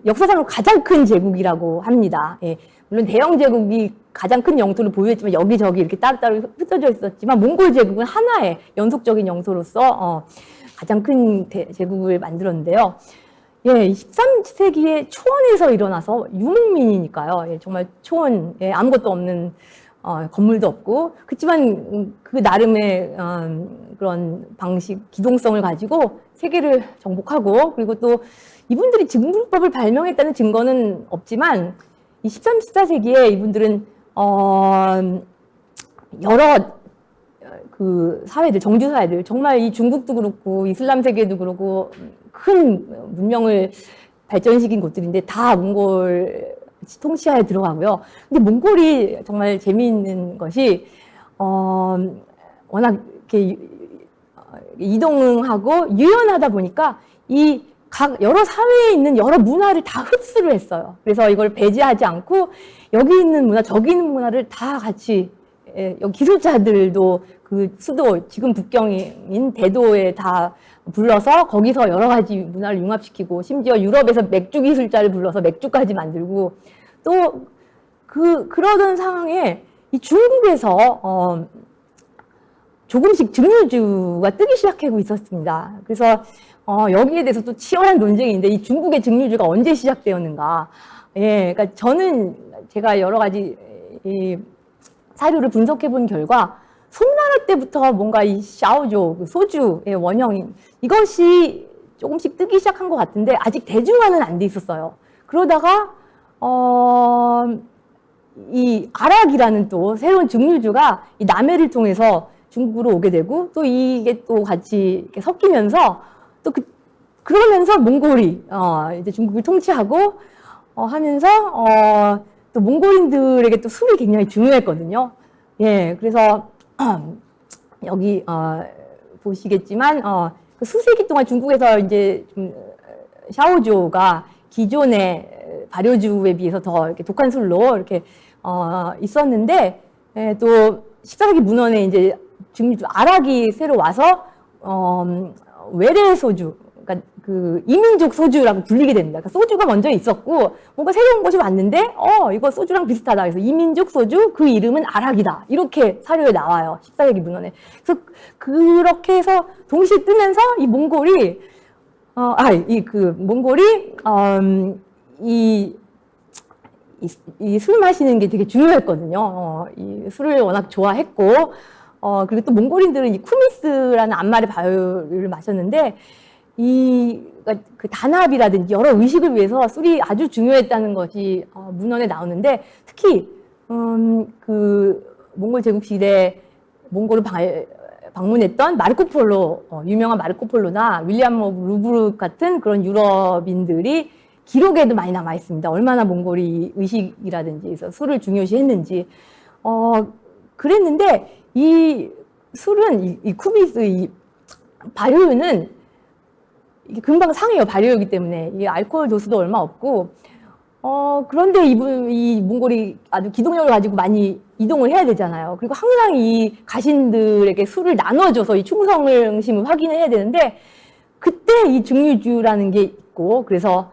역사상으로 가장 큰 제국이라고 합니다. 예, 물론 대영 제국이 가장 큰 영토를 보유했지만 여기저기 이렇게 따로따로 흩어져 있었지만 몽골 제국은 하나의 연속적인 영토로서 가장 큰 제국을 만들었는데요. 예, 13세기에 초원에서 일어나서 유목민이니까요. 예, 정말 초원, 예, 아무것도 없는 건물도 없고, 그렇지만 그 나름의 그런 방식, 기동성을 가지고 세계를 정복하고, 그리고 또 이분들이 증불법을 발명했다는 증거는 없지만 이 13, 14세기에 이분들은 여러 그 사회들, 정주 사회들, 정말 이 중국도 그렇고 이슬람 세계도 그렇고 큰 문명을 발전시킨 곳들인데 다 몽골 통치하에 들어가고요. 근데 몽골이 정말 재미있는 것이 워낙 이렇게 이동하고 유연하다 보니까 이 각 여러 사회에 있는 여러 문화를 다 흡수를 했어요. 그래서 이걸 배제하지 않고 여기 있는 문화, 저기 있는 문화를 다 같이, 여기 기술자들도 그 수도, 지금 북경인 대도에 다 불러서 거기서 여러 가지 문화를 융합시키고, 심지어 유럽에서 맥주 기술자를 불러서 맥주까지 만들고, 또 그러던 상황에 이 중국에서 조금씩 증류주가 뜨기 시작하고 있었습니다. 그래서 여기에 대해서 또 치열한 논쟁인데, 이 중국의 증류주가 언제 시작되었는가. 예, 그러니까 제가 여러 가지 이 사료를 분석해 본 결과, 송나라 때부터 뭔가 이 샤오조, 소주의 원형인 이것이 조금씩 뜨기 시작한 것 같은데, 아직 대중화는 안 돼 있었어요. 그러다가, 이 아락이라는 또 새로운 증류주가 이 남해를 통해서 중국으로 오게 되고, 또 이게 또 같이 이렇게 섞이면서, 또 그러면서 몽골이 이제 중국을 통치하고 하면서 또 몽골인들에게 또 술이 굉장히 중요했거든요. 예, 그래서 여기 보시겠지만 그 수세기 동안 중국에서 이제 좀 샤오조가 기존의 발효주에 비해서 더 이렇게 독한 술로 이렇게 있었는데, 예, 또 14세기 문헌에 이제 증류주 아락이 새로 와서 외래 소주, 그러니까 그 이민족 소주라고 불리게 됩니다. 그러니까 소주가 먼저 있었고 뭔가 새로운 것이 왔는데 이거 소주랑 비슷하다. 그래서 이민족 소주, 그 이름은 아락이다. 이렇게 사료에 나와요. 14세기 문헌에. 그래서 그렇게 해서 동시에 뜨면서 이 몽골이 몽골이 이 술 마시는 게 되게 중요했거든요. 이 술을 워낙 좋아했고, 그리고 또 몽골인들은 이 쿠미스라는 암말의 바효를 마셨는데, 그러니까 그 단합이라든지 여러 의식을 위해서 술이 아주 중요했다는 것이 문헌에 나오는데, 특히 그 몽골 제국 시대 몽골을 방문했던 마르코폴로, 유명한 마르코폴로나 윌리엄 오브 루브르 같은 그런 유럽인들이 기록에도 많이 남아 있습니다. 얼마나 몽골이 의식이라든지 해서 술을 중요시했는지. 그랬는데 이 술은 이 쿠미스 이 발효유는 이게 금방 상해요. 발효유이기 때문에 이 알코올 도수도 얼마 없고, 그런데 이 몽골이 아주 기동력을 가지고 많이 이동을 해야 되잖아요. 그리고 항상 이 가신들에게 술을 나눠줘서 이 충성심을 확인해야 되는데, 그때 이 증류주라는 게 있고, 그래서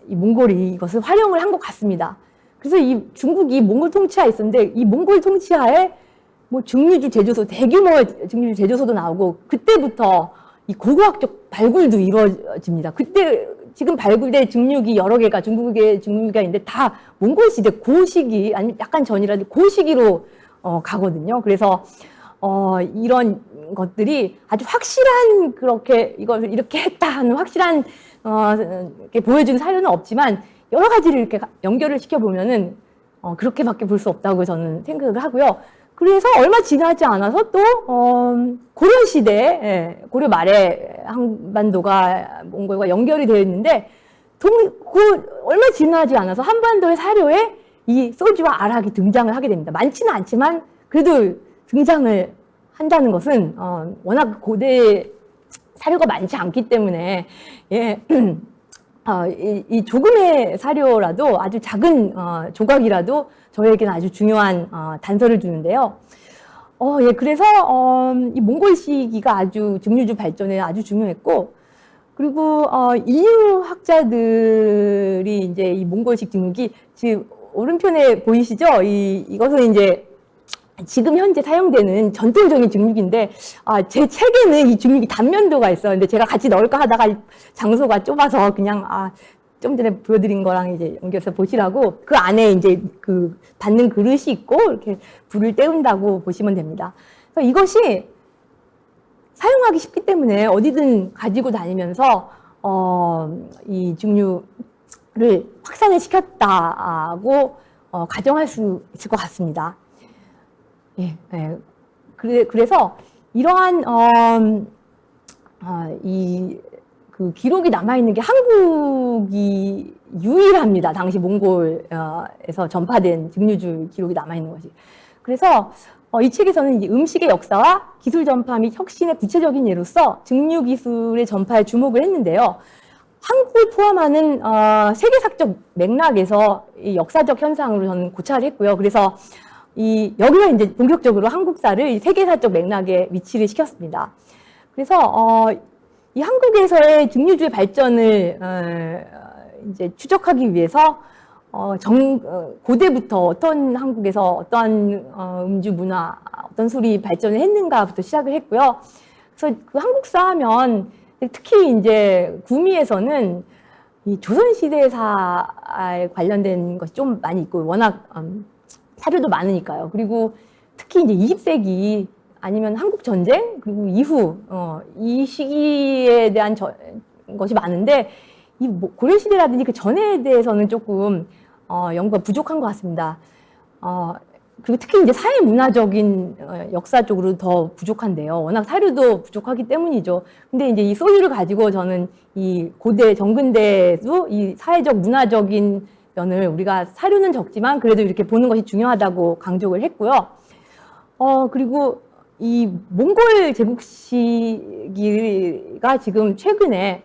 이 몽골이 이것을 활용을 한 것 같습니다. 그래서 이 중국이 몽골 통치하에 있었는데, 이 몽골 통치하에 뭐 증류주 제조소, 대규모의 증류주 제조소도 나오고, 그때부터 이 고고학적 발굴도 이루어집니다. 그때 지금 발굴된 증류기 여러 개가, 중국의 증류기가 있는데 다 몽골 시대 고시기, 아니면 약간 전이라도 고시기로 가거든요. 그래서 이런 것들이 아주 확실한, 그렇게 이걸 이렇게 했다 하는 확실한 이렇게 보여준 사료는 없지만, 여러 가지를 이렇게 연결을 시켜보면은 그렇게밖에 볼 수 없다고 저는 생각을 하고요. 그래서 얼마 지나지 않아서 또 고려 시대, 고려 말에 한반도가 몽골과 연결이 되어 있는데, 얼마 지나지 않아서 한반도의 사료에 이 소주와 아락이 등장을 하게 됩니다. 많지는 않지만 그래도 등장을 한다는 것은 워낙 고대 사료가 많지 않기 때문에, 예, 이 조금의 사료라도, 아주 작은 조각이라도 저에게는 아주 중요한 단서를 주는데요. 예, 그래서 이 몽골 시기가 아주 증류주 발전에 아주 중요했고, 그리고 인류학자들이 이제 이 몽골식 증류기 지금 오른편에 보이시죠? 이것은 이제 지금 현재 사용되는 전통적인 증류기인데, 제 책에는 이 증류기 단면도가 있어요. 근데 제가 같이 넣을까 하다가 장소가 좁아서 그냥, 좀 전에 보여드린 거랑 이제 옮겨서 보시라고, 그 안에 이제 그 닫는 그릇이 있고, 이렇게 불을 때운다고 보시면 됩니다. 그래서 이것이 사용하기 쉽기 때문에 어디든 가지고 다니면서, 이 증류를 확산을 시켰다고, 가정할 수 있을 것 같습니다. 예, 예. 그래서 이러한 그 기록이 남아 있는 게 한국이 유일합니다. 당시 몽골에서 전파된 증류주 기록이 남아 있는 것이. 그래서 이 책에서는 이제 음식의 역사와 기술 전파 및 혁신의 구체적인 예로서 증류 기술의 전파에 주목을 했는데요. 한국을 포함하는 세계사적 맥락에서 이 역사적 현상으로 저는 고찰을 했고요. 그래서 여기가 이제 본격적으로 한국사를 세계사적 맥락에 위치를 시켰습니다. 그래서 이 한국에서의 증류주의 발전을 이제 추적하기 위해서 고대부터 한국에서 어떠한 음주 문화, 어떤 술이 발전을 했는가부터 시작을 했고요. 그래서 그 한국사 하면 특히 이제 구미에서는 이 조선시대사에 관련된 것이 좀 많이 있고 워낙 사료도 많으니까요. 그리고 특히 이제 20세기 아니면 한국 전쟁 그리고 이후 이 시기에 대한 것이 많은데 이 고려 시대라든지 그 전에 대해서는 조금 연구가 부족한 것 같습니다. 그리고 특히 이제 사회 문화적인 역사 쪽으로 더 부족한데요. 워낙 사료도 부족하기 때문이죠. 근데 이제 이 소유를 가지고 저는 이 고대 정근대도 이 사회적 문화적인 면을 우리가 사료는 적지만 그래도 이렇게 보는 것이 중요하다고 강조를 했고요. 그리고 이 몽골 제국 시기가 지금 최근에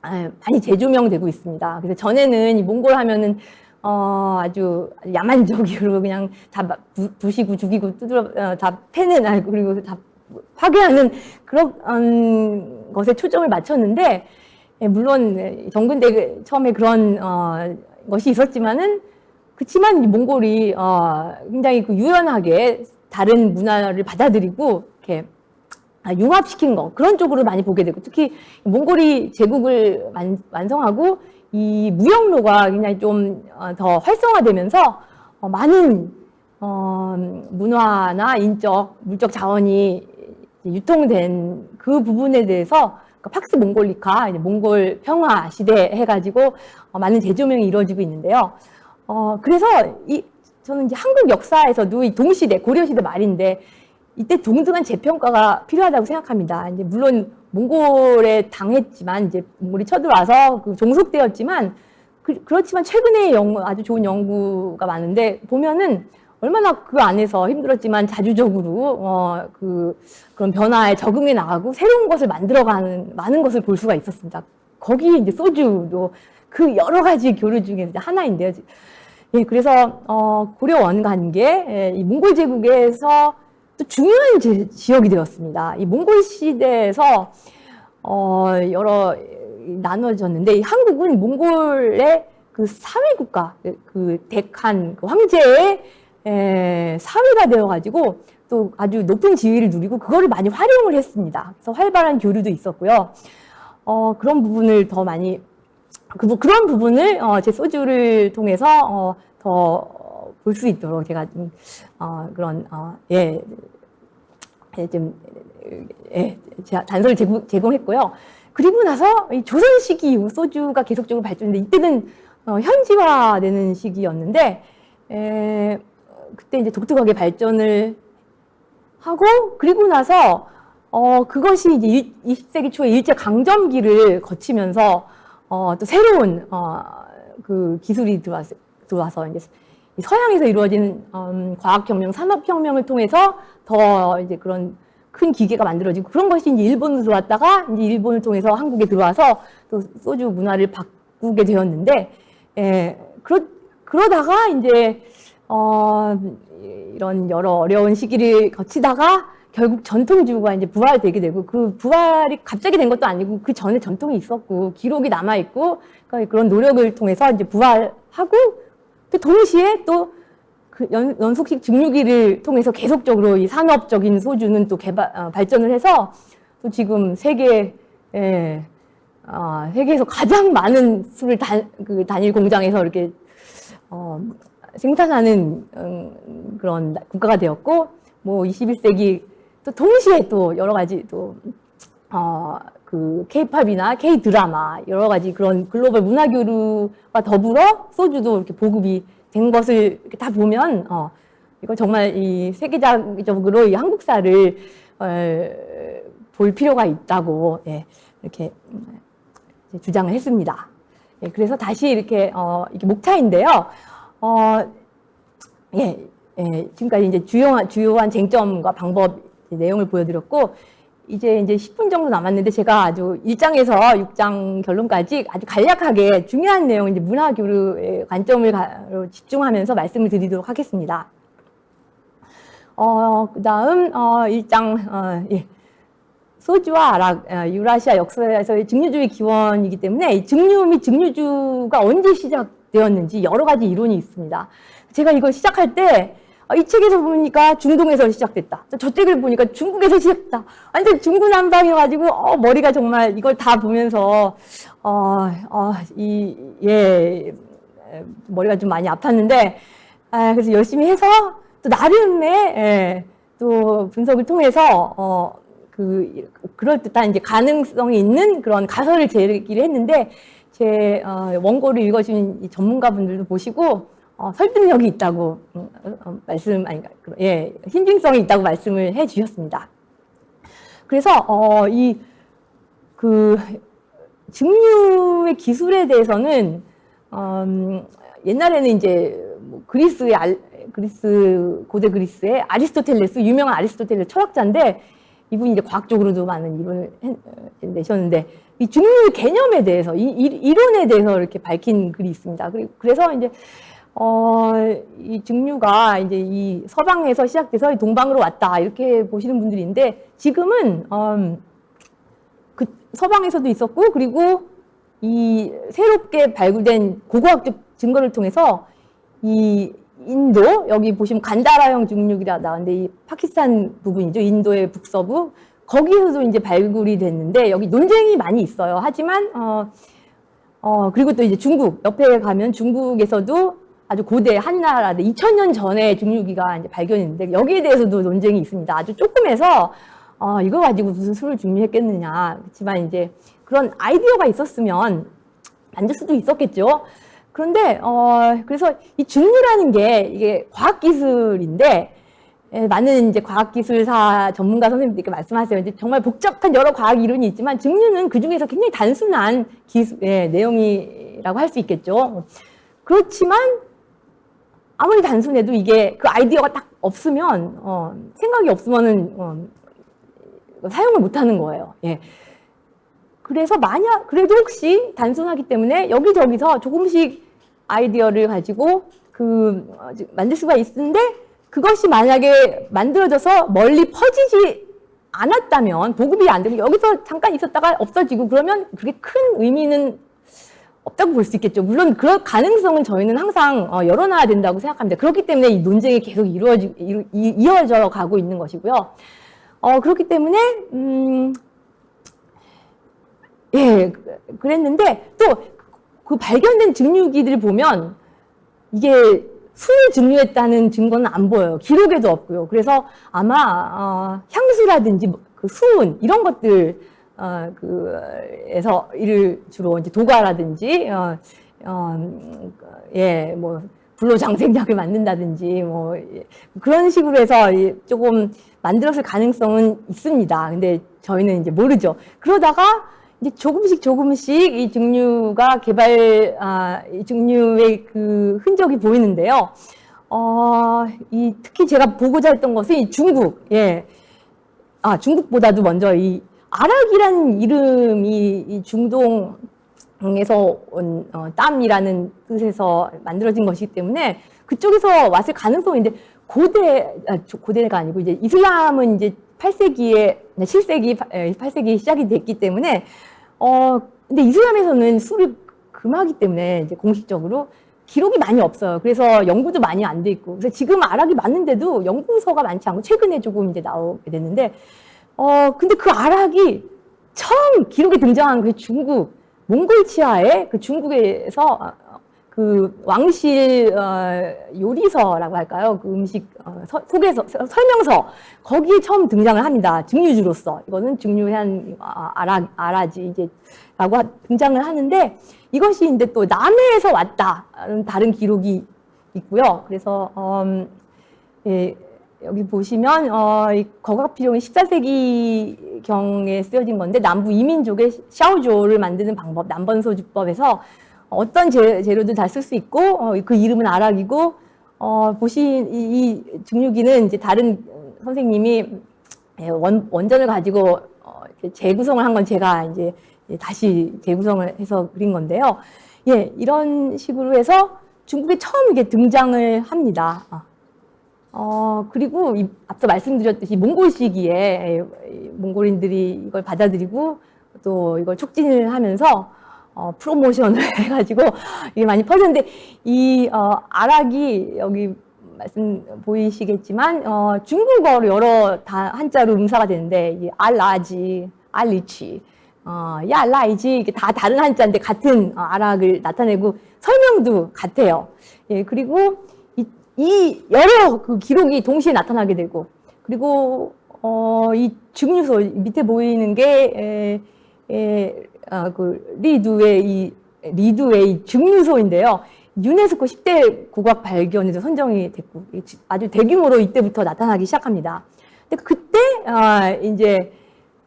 많이 재조명되고 있습니다. 그래서 전에는 이 몽골 하면은 아주 야만적으로 그냥 다 부시고 죽이고 다 패는 그리고 다 파괴하는 그런 것에 초점을 맞췄는데 물론 정근대 처음에 그런 것이 있었지만은 그렇지만 몽골이 굉장히 유연하게 다른 문화를 받아들이고 이렇게 융합시킨 거 그런 쪽으로 많이 보게 되고 특히 몽골이 제국을 완성하고 이 무역로가 굉장히 좀 더 활성화되면서 많은 문화나 인적, 물적 자원이 유통된 그 부분에 대해서 팍스 몽골리카, 몽골 평화 시대 해가지고 많은 재조명이 이루어지고 있는데요. 그래서 저는 이제 한국 역사에서도 이 동시대, 고려시대 말인데 이때 동등한 재평가가 필요하다고 생각합니다. 이제 물론 몽골에 당했지만 이제 몽골이 쳐들어와서 종속되었지만 그렇지만 최근에 아주 좋은 연구가 많은데 보면은 얼마나 그 안에서 힘들었지만 자주적으로 그런 변화에 적응해 나가고 새로운 것을 만들어가는 많은 것을 볼 수가 있었습니다. 거기에 이제 소주도 그 여러 가지 교류 중에 하나인데요. 예, 그래서 고려 원간계 이 몽골 제국에서 또 중요한 지역이 되었습니다. 이 몽골 시대에서 여러 나눠졌는데 이 한국은 몽골의 그 사회국가, 그 덱한 그 황제의 사회가 되어가지고 또 아주 높은 지위를 누리고 그거를 많이 활용을 했습니다. 그래서 활발한 교류도 있었고요. 그런 부분을 더 많이 그런 부분을 제 소주를 통해서 더 볼 수 있도록 제가 좀 그런 단서를 제공했고요. 그리고 나서 이 조선 시기 이후 소주가 계속적으로 발전했는데 이때는 현지화되는 시기였는데 그때 이제 독특하게 발전을 하고 그리고 나서 그것이 이제 20세기 초에 일제 강점기를 거치면서 또 새로운 그 기술이 들어와서 이제 서양에서 이루어진 과학혁명, 산업혁명을 통해서 더 이제 그런 큰 기계가 만들어지고 그런 것이 이제 일본으로 들어왔다가 이제 일본을 통해서 한국에 들어와서 또 소주 문화를 바꾸게 되었는데 그러다가 이제 이런 여러 어려운 시기를 거치다가 결국 전통주가 이제 부활되게 되고 그 부활이 갑자기 된 것도 아니고 그 전에 전통이 있었고 기록이 남아 있고 그러니까 그런 노력을 통해서 이제 부활하고 또 동시에 또 그 연속식 증류기를 통해서 계속적으로 이 산업적인 소주는 또 발전을 해서 또 지금 세계에서 가장 많은 술을 단일 공장에서 이렇게 생산하는 그런 국가가 되었고, 뭐 21세기 또 동시에 또 여러 가지 또 그 K-팝이나 K-드라마 여러 가지 그런 글로벌 문화교류와 더불어 소주도 이렇게 보급이 된 것을 이렇게 다 보면 이거 정말 이 세계적으로 이 한국사를 볼 필요가 있다고 이렇게 주장을 했습니다. 그래서 다시 이렇게 목차인데요. 지금까지 이제 주요한 쟁점과 방법 내용을 보여드렸고, 이제 10분 정도 남았는데 제가 아주 1장에서 6장 결론까지 아주 간략하게 중요한 내용, 이제 문화교류의 관점을 집중하면서 말씀을 드리도록 하겠습니다. 그 다음, 1장, 소주와 아락, 유라시아 역사에서의 증류주의 기원이기 때문에 이 증류 및 증류주가 언제 시작되었는지 여러 가지 이론이 있습니다. 제가 이걸 시작할 때 이 책에서 보니까 중동에서 시작됐다. 저 책을 보니까 중국에서 시작됐다. 완전 중구난방해가지고 머리가 정말 이걸 다 보면서 머리가 좀 많이 아팠는데 그래서 열심히 해서 또 나름의 또 분석을 통해서 그럴듯한 이제 가능성이 있는 그런 가설을 제기를 했는데 제 원고를 읽어주신 이 전문가분들도 보시고 설득력이 있다고 신빙성이 있다고 말씀을 해주셨습니다. 그래서 증류의 기술에 대해서는 옛날에는 이제 뭐 고대 그리스의 아리스토텔레스, 유명한 아리스토텔레스 철학자인데 이분이 이제 과학적으로도 많은 이론을 내셨는데 이 증류 개념에 대해서 이론에 대해서 이렇게 밝힌 글이 있습니다. 그래서 이제 이 증류가 이제 이 서방에서 시작돼서 동방으로 왔다 이렇게 보시는 분들인데 지금은 그 서방에서도 있었고 그리고 이 새롭게 발굴된 고고학적 증거를 통해서 이 인도 여기 보시면 간다라형 증류기라 나왔는데 이 파키스탄 부분이죠. 인도의 북서부 거기서도 이제 발굴이 됐는데 여기 논쟁이 많이 있어요. 하지만 그리고 또 이제 중국 옆에 가면 중국에서도 아주 고대 한나라 2000년 전에 증류기가 이제 발견했는데 여기에 대해서도 논쟁이 있습니다. 아주 조금해서 이거 가지고 무슨 술을 증류했겠느냐. 그렇지만 이제 그런 아이디어가 있었으면 만들 수도 있었겠죠. 그런데 그래서 이 증류라는 게 이게 과학기술인데 많은 이제 과학기술사 전문가 선생님들께 말씀하세요. 이제 정말 복잡한 여러 과학 이론이 있지만 증류는 그 중에서 굉장히 단순한 내용이라고 할 수 있겠죠. 그렇지만 아무리 단순해도 이게 그 아이디어가 딱 없으면 생각이 없으면은 사용을 못 하는 거예요. 그래서 그래도 혹시 단순하기 때문에 여기저기서 조금씩 아이디어를 가지고 만들 수가 있는데 그것이 만약에 만들어져서 멀리 퍼지지 않았다면 보급이 안 되고 여기서 잠깐 있었다가 없어지고 그러면 그렇게 큰 의미는 없다고 볼 수 있겠죠. 물론 그럴 가능성은 저희는 항상 열어놔야 된다고 생각합니다. 그렇기 때문에 이 논쟁이 계속 이어져 가고 있는 것이고요. 그렇기 때문에 그랬는데 또 그 발견된 증류기들을 보면 이게 술을 증류했다는 증거는 안 보여요. 기록에도 없고요. 그래서 아마 향수라든지 그 수은 이런 것들 에서 이를 주로 이제 도가라든지 뭐 불로장생약을 만든다든지 뭐 그런 식으로 해서 조금 만들었을 가능성은 있습니다. 근데 저희는 이제 모르죠. 그러다가 이제 조금씩 이 증류가 이 증류의 그 흔적이 보이는데요. 특히 제가 보고자 했던 것은 이 중국, 중국보다도 먼저 이 아락이라는 이름이 이 중동에서 온 땀이라는 뜻에서 만들어진 것이기 때문에 그쪽에서 왔을 가능성인데 고대가 아니고 이제 이슬람은 이제 8세기에, 7세기, 8세기 시작이 됐기 때문에, 근데 이슬람에서는 술을 금하기 때문에 이제 공식적으로 기록이 많이 없어요. 그래서 연구도 많이 안 돼 있고. 그래서 지금 아락이 많은데도 연구서가 많지 않고 최근에 조금 이제 나오게 됐는데, 근데 그 아락이 처음 기록에 등장한 그 중국, 몽골 치하의 그 중국에서 그 왕실 요리서라고 할까요? 그 음식 소개서, 설명서 거기에 처음 등장을 합니다. 증류주로서 이거는 증류한 아라지 이제라고 등장을 하는데 이것이 이제 또 남해에서 왔다는 다른 기록이 있고요. 그래서 예, 여기 보시면 이 거각필용이 14세기 경에 쓰여진 건데 남부 이민족의 샤오조를 만드는 방법, 남번소주법에서 어떤 재료들 다 쓸 수 있고 그 이름은 아락이고 보신 이 증류기는 이제 다른 선생님이 원전을 가지고 재구성을 한 건 제가 이제 다시 재구성을 해서 그린 건데요. 예, 이런 식으로 해서 중국에 처음 이게 등장을 합니다. 그리고 앞서 말씀드렸듯이 몽골 시기에 몽골인들이 이걸 받아들이고 또 이걸 촉진을 하면서 프로모션을 해가지고 이게 많이 퍼졌는데 이 아락이 여기 말씀 보이시겠지만 중국어로 여러 한자로 음사가 되는데 이 알라지, 알리치, 야라이지 이게 다 다른 한자인데 같은 아락을 나타내고 설명도 같아요. 예, 그리고 이 여러 그 기록이 동시에 나타나게 되고 그리고 이 증류소 밑에 보이는 게 그 리두의 이 증류소인데요. 유네스코 10대 국악 발견에서 선정이 됐고 아주 대규모로 이때부터 나타나기 시작합니다. 근데 그때 이제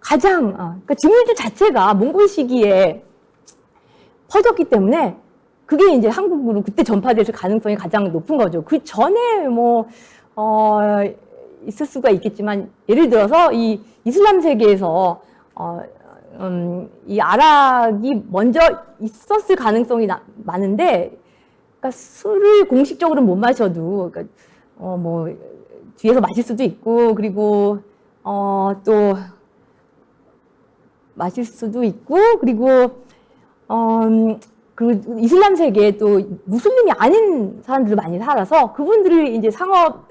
가장 그러니까 증류주 자체가 몽골 시기에 퍼졌기 때문에 그게 이제 한국으로 그때 전파됐을 가능성이 가장 높은 거죠. 그 전에 뭐 있을 수가 있겠지만 예를 들어서 이 이슬람 세계에서 이 아락이 먼저 있었을 가능성이 많은데, 그러니까 술을 공식적으로 못 마셔도, 그러니까 뭐 뒤에서 마실 수도 있고, 그리고 또 마실 수도 있고, 그리고 그 이슬람 세계에 또 무슬림이 아닌 사람들도 많이 살아서 그분들이 이제 상업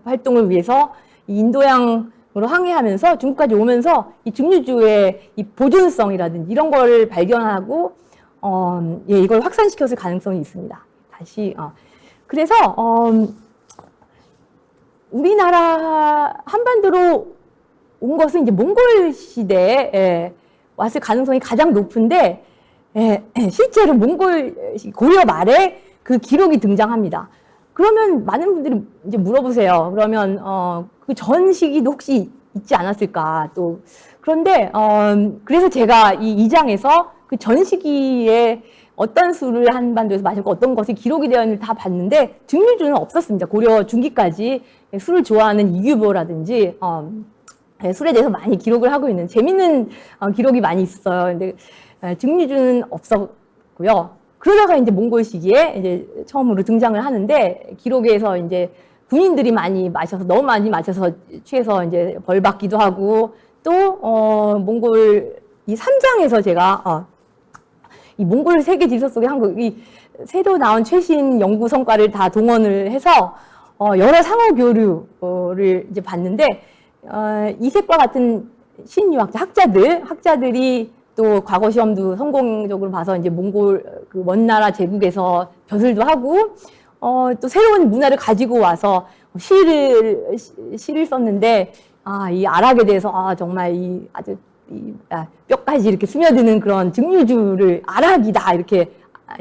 활동을 위해서 인도양으로 항해하면서 중국까지 오면서 이 증류주의 이 보존성이라든지 이런 거를 발견하고 예, 이걸 확산시켰을 가능성이 있습니다. 다시 그래서 우리나라 한반도로 온 것은 이제 몽골 시대에 왔을 가능성이 가장 높은데 실제로 몽골 고려 말에 그 기록이 등장합니다. 그러면 많은 분들이 이제 물어보세요. 그러면 그 전 시기도 혹시 있지 않았을까? 또 그런데 그래서 제가 이 2장에서 그 전 시기에 어떤 술을 한반도에서 마셨고 어떤 것이 기록이 되어 있는지 다 봤는데 증류주는 없었습니다. 고려 중기까지 술을 좋아하는 이규보라든지 술에 대해서 많이 기록을 하고 있는 재밌는 기록이 많이 있어요. 근데 증류주는 없었고요. 그러다가 이제 몽골 시기에 이제 처음으로 등장을 하는데 기록에서 이제 군인들이 많이 마셔서 너무 많이 마셔서 취해서 이제 벌 받기도 하고 또 몽골 이 3장에서 제가 이 몽골 세계 질서 속의 한국이 새로 나온 최신 연구 성과를 다 동원을 해서 여러 상호 교류를 이제 봤는데 이색과 같은 신유학자 학자들이 또 과거 시험도 성공적으로 봐서 이제 몽골 그 먼 나라 제국에서 벼슬도 하고 또 새로운 문화를 가지고 와서 시를 썼는데 이 아락에 대해서 정말 이 아주 뼈까지 이렇게 스며드는 그런 증류주를 아락이다 이렇게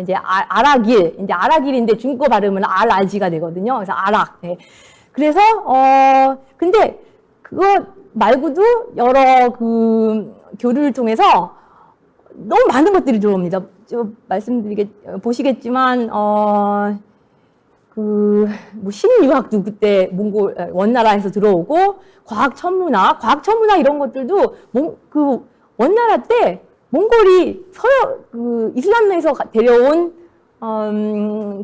이제 아락일인데 중국어 발음은 알아지가 되거든요. 그래서 아락. 네. 그래서 근데 그거 말고도 여러 그 교류를 통해서 너무 많은 것들이 들어옵니다. 보시겠지만 뭐 신유학도 그때 몽골 원나라에서 들어오고 과학 천문학 이런 것들도 그 원나라 때 몽골이 그 이슬람에서 데려온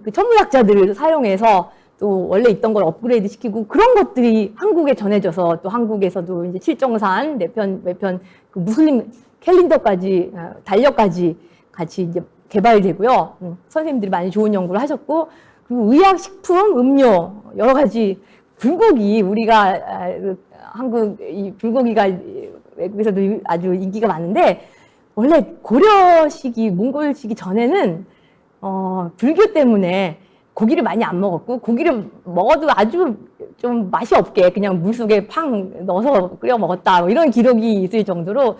그 천문학자들을 사용해서 또 원래 있던 걸 업그레이드 시키고 그런 것들이 한국에 전해져서 또 한국에서도 이제 칠정산, 매편 그 무슬림 캘린더까지, 달력까지 같이 이제 개발이 되고요. 선생님들이 많이 좋은 연구를 하셨고, 그리고 의학, 식품, 음료, 여러 가지 불고기, 우리가 한국 이 불고기가 외국에서도 아주 인기가 많은데, 원래 고려 시기, 몽골 시기 전에는 불교 때문에 고기를 많이 안 먹었고, 고기를 먹어도 아주 좀 맛이 없게 그냥 물속에 팡 넣어서 끓여 먹었다, 뭐 이런 기록이 있을 정도로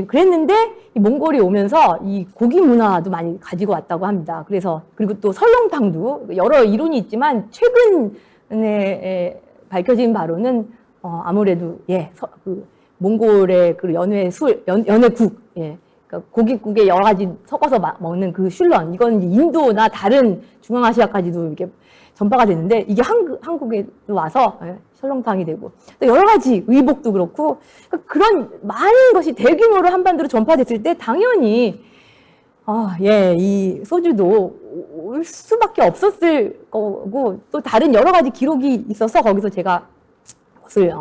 그랬는데, 이 몽골이 오면서 이 고기 문화도 많이 가지고 왔다고 합니다. 그래서 그리고 또 설렁탕도 여러 이론이 있지만 최근에 밝혀진 바로는 아무래도 그 몽골의 그 연회국, 그러니까 고깃국에 여러 가지 섞어서 먹는 그 슐런, 이건 인도나 다른 중앙아시아까지도 이렇게 전파가 됐는데, 이게 한국에 와서 설렁탕이 되고, 또 여러 가지 의복도 그렇고, 그러니까 그런 많은 것이 대규모로 한반도로 전파됐을 때 당연히 이 소주도 올 수밖에 없었을 거고, 또 다른 여러 가지 기록이 있어서 거기서 제가 그것을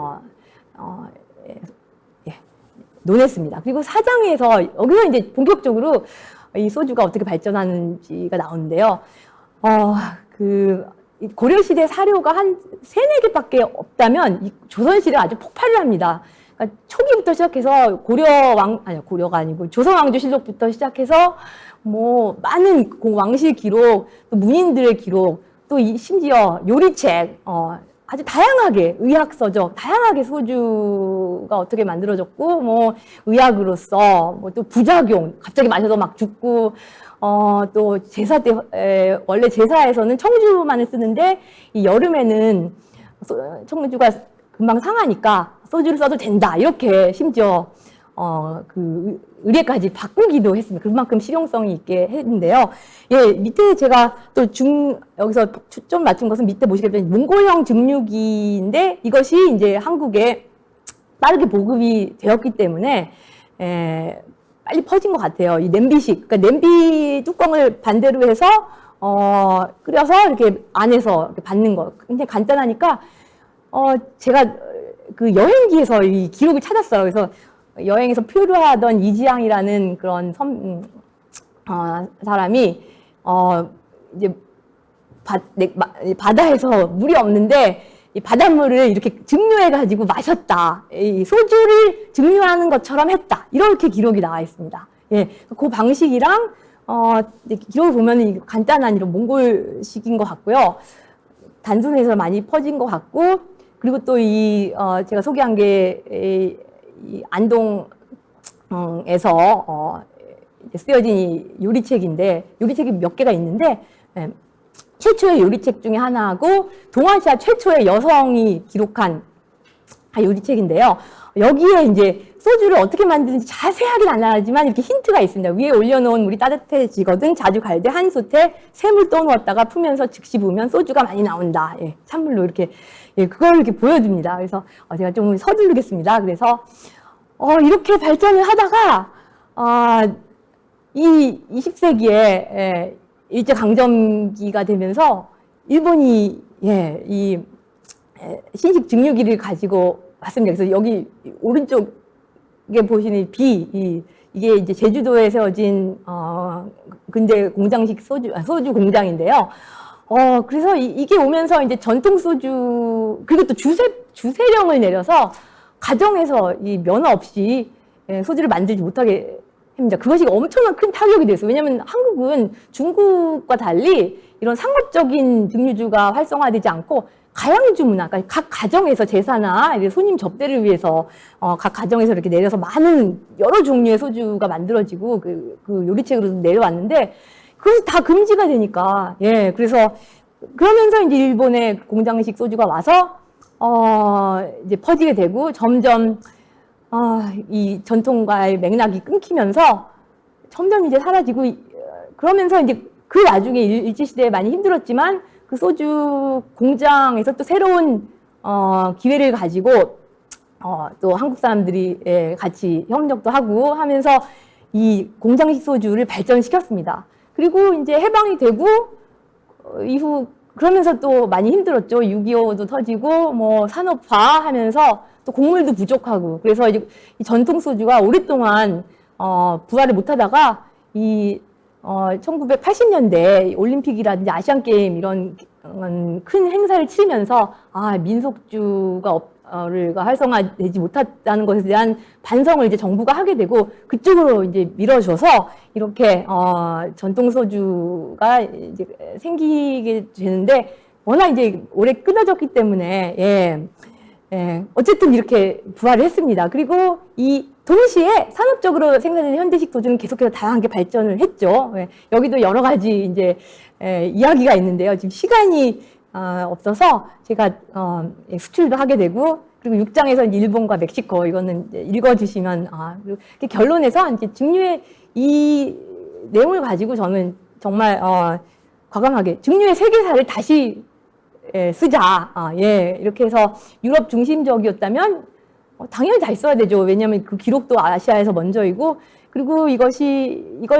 논했습니다. 그리고 사장에서 여기서 이제 본격적으로 이 소주가 어떻게 발전하는지가 나오는데요. 이 고려시대 사료가 한 3-4개밖에 없다면 이 조선시대가 아주 폭발을 합니다. 그러니까 초기부터 시작해서 고려가 아니고 조선왕조실록부터 시작해서 뭐 많은 왕실 기록, 또 문인들의 기록, 또 심지어 요리책, 아주 다양하게 의학서적, 다양하게 소주가 어떻게 만들어졌고, 뭐 의학으로서 뭐 또 부작용, 갑자기 마셔서 막 죽고, 또 제사 때 원래 제사에서는 청주만을 쓰는데 이 여름에는 청주가 금방 상하니까 소주를 써도 된다, 이렇게 심지어 그 의례까지 바꾸기도 했습니다. 그만큼 실용성이 있게 했는데요. 밑에 제가 또 여기서 초점 맞춘 것은 밑에 보시겠지만 몽골형 증류기인데, 이것이 이제 한국에 빠르게 보급이 되었기 때문에 빨리 퍼진 것 같아요. 이 냄비식, 그러니까 냄비 뚜껑을 반대로 해서 끓여서 이렇게 안에서 이렇게 받는 거, 굉장히 간단하니까 제가 그 여행기에서 이 기록을 찾았어요. 그래서 여행에서 표류하던 이지양이라는 그런 사람이 이제 바다에서 물이 없는데 이 바닷물을 이렇게 증류해 가지고 마셨다, 이 소주를 증류하는 것처럼 했다, 이렇게 기록이 나와 있습니다. 그 방식이랑 기록을 보면 간단한 이런 몽골식인 것 같고요. 단순해서 많이 퍼진 것 같고, 그리고 또 제가 소개한 게 이 안동에서 쓰여진 요리책인데, 요리책이 몇 개가 있는데, 최초의 요리책 중에 하나고 동아시아 최초의 여성이 기록한 요리책인데요. 여기에 이제 소주를 어떻게 만드는지 자세하게는 안 나오지만 이렇게 힌트가 있습니다. 위에 올려놓은 물이 따뜻해지거든 자주 갈대 한 솥에 샘을 떠놓았다가 풀면서 즉시 부으면 소주가 많이 나온다. 찬물로 이렇게 그걸 이렇게 보여줍니다. 그래서 제가 좀 서두르겠습니다. 그래서 이렇게 발전을 하다가 이 20세기에 일제강점기가 되면서 일본이 이 신식 증류기를 가지고 왔습니다. 그래서 여기 오른쪽에 보시는 이게 이제 제주도에 세워진 근대 공장식 소주 공장인데요. 그래서 이게 오면서 이제 전통 소주, 그리고 또 주세령을 내려서 가정에서 이 면허 없이 소주를 만들지 못하게 합니다. 그것이 엄청난 큰 타격이 됐어요. 왜냐하면 한국은 중국과 달리 이런 상업적인 증류주가 활성화되지 않고 가양주 문화, 그러니까 각 가정에서 제사나 손님 접대를 위해서 각 가정에서 이렇게 내려서 많은 여러 종류의 소주가 만들어지고 그 요리책으로 내려왔는데, 그것이 다 금지가 되니까 그래서 그러면서 이제 일본의 공장식 소주가 와서 이제 퍼지게 되고 점점 이 전통과의 맥락이 끊기면서 점점 이제 사라지고, 그러면서 이제 그 와중에 일제시대에 많이 힘들었지만 그 소주 공장에서 또 새로운 기회를 가지고 또 한국 사람들이 같이 협력도 하고 하면서 이 공장식 소주를 발전시켰습니다. 그리고 이제 해방이 되고 이후 그러면서 또 많이 힘들었죠. 6.25도 터지고, 뭐, 산업화 하면서 또 곡물도 부족하고. 그래서 이제 이 전통 소주가 오랫동안, 부활을 못 하다가, 1980년대 올림픽이라든지 아시안게임 이런 큰 행사를 치르면서, 민속주가 활성화되지 못했다는 것에 대한 반성을 이제 정부가 하게 되고, 그쪽으로 이제 밀어줘서, 이렇게, 전통 소주가 이제 생기게 되는데, 워낙 이제 오래 끊어졌기 때문에, 어쨌든 이렇게 부활을 했습니다. 그리고 이 동시에 산업적으로 생산되는 현대식 소주는 계속해서 다양하게 발전을 했죠. 여기도 여러 가지 이제, 이야기가 있는데요. 지금 시간이 없어서 제가 수출도 하게 되고, 그리고 6장에서 일본과 멕시코 이거는 이제 읽어주시면 결론에서 이제 증류의 이 내용을 가지고 저는 정말 과감하게 증류의 세계사를 다시 쓰자. 이렇게 해서 유럽 중심적이었다면 당연히 잘 써야 되죠. 왜냐하면 그 기록도 아시아에서 먼저이고, 그리고 이걸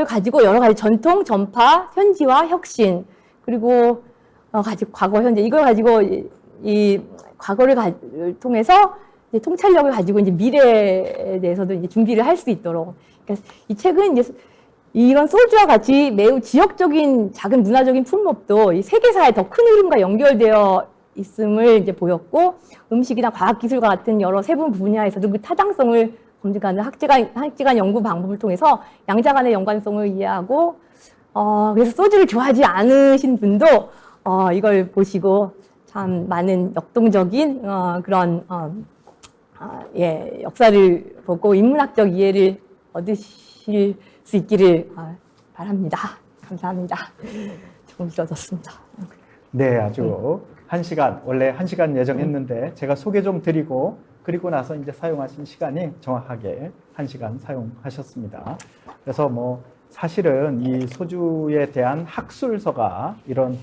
가지고 여러 가지 전통, 전파, 현지화, 혁신, 그리고 과거, 현재 이걸 가지고 이 과거를 통해서 이제 통찰력을 가지고 이제 미래에 대해서도 이제 준비를 할 수 있도록. 그러니까 이 책은 이제 이런 소주와 같이 매우 지역적인 작은 문화적인 품목도 이 세계사의 더 큰 흐름과 연결되어 있음을 이제 보였고, 음식이나 과학기술과 같은 여러 세분 분야에서도 그 타당성을 검증하는 학제간 연구 방법을 통해서 양자 간의 연관성을 이해하고, 그래서 소주를 좋아하지 않으신 분도 이걸 보시고 참 많은 역동적인 그런 역사를 보고 인문학적 이해를 얻으실 수 있기를 바랍니다. 감사합니다. 조금 길어졌습니다. 네, 아주 1시간, 원래 1시간 예정했는데 제가 소개 좀 드리고 그리고 나서 이제 사용하신 시간이 정확하게 1시간 사용하셨습니다. 그래서 뭐 사실은 이 소주에 대한 학술서가 이런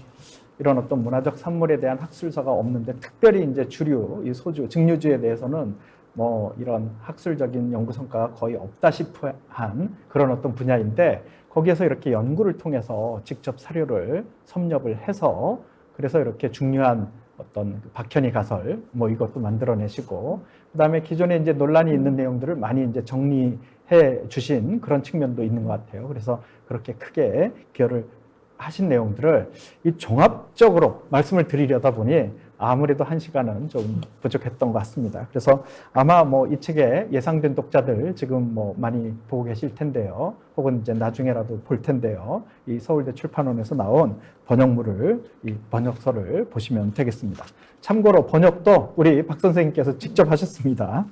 어떤 문화적 산물에 대한 학술서가 없는데, 특별히 이제 주류, 이 소주, 증류주에 대해서는 뭐 이런 학술적인 연구 성과가 거의 없다시피 한 그런 어떤 분야인데, 거기에서 이렇게 연구를 통해서 직접 사료를 섭렵을 해서 그래서 이렇게 중요한 어떤 박현희 가설 뭐 이것도 만들어내시고, 그다음에 기존에 이제 논란이 있는 내용들을 많이 이제 정리해 주신 그런 측면도 있는 것 같아요. 그래서 그렇게 크게 기여를 하신 내용들을 이 종합적으로 말씀을 드리려다 보니 아무래도 1시간은 좀 부족했던 것 같습니다. 그래서 아마 뭐 이 책에 예상된 독자들 지금 뭐 많이 보고 계실 텐데요. 혹은 이제 나중에라도 볼 텐데요. 이 서울대 출판원에서 나온 번역물을, 이 번역서를 보시면 되겠습니다. 참고로 번역도 우리 박 선생님께서 직접 하셨습니다.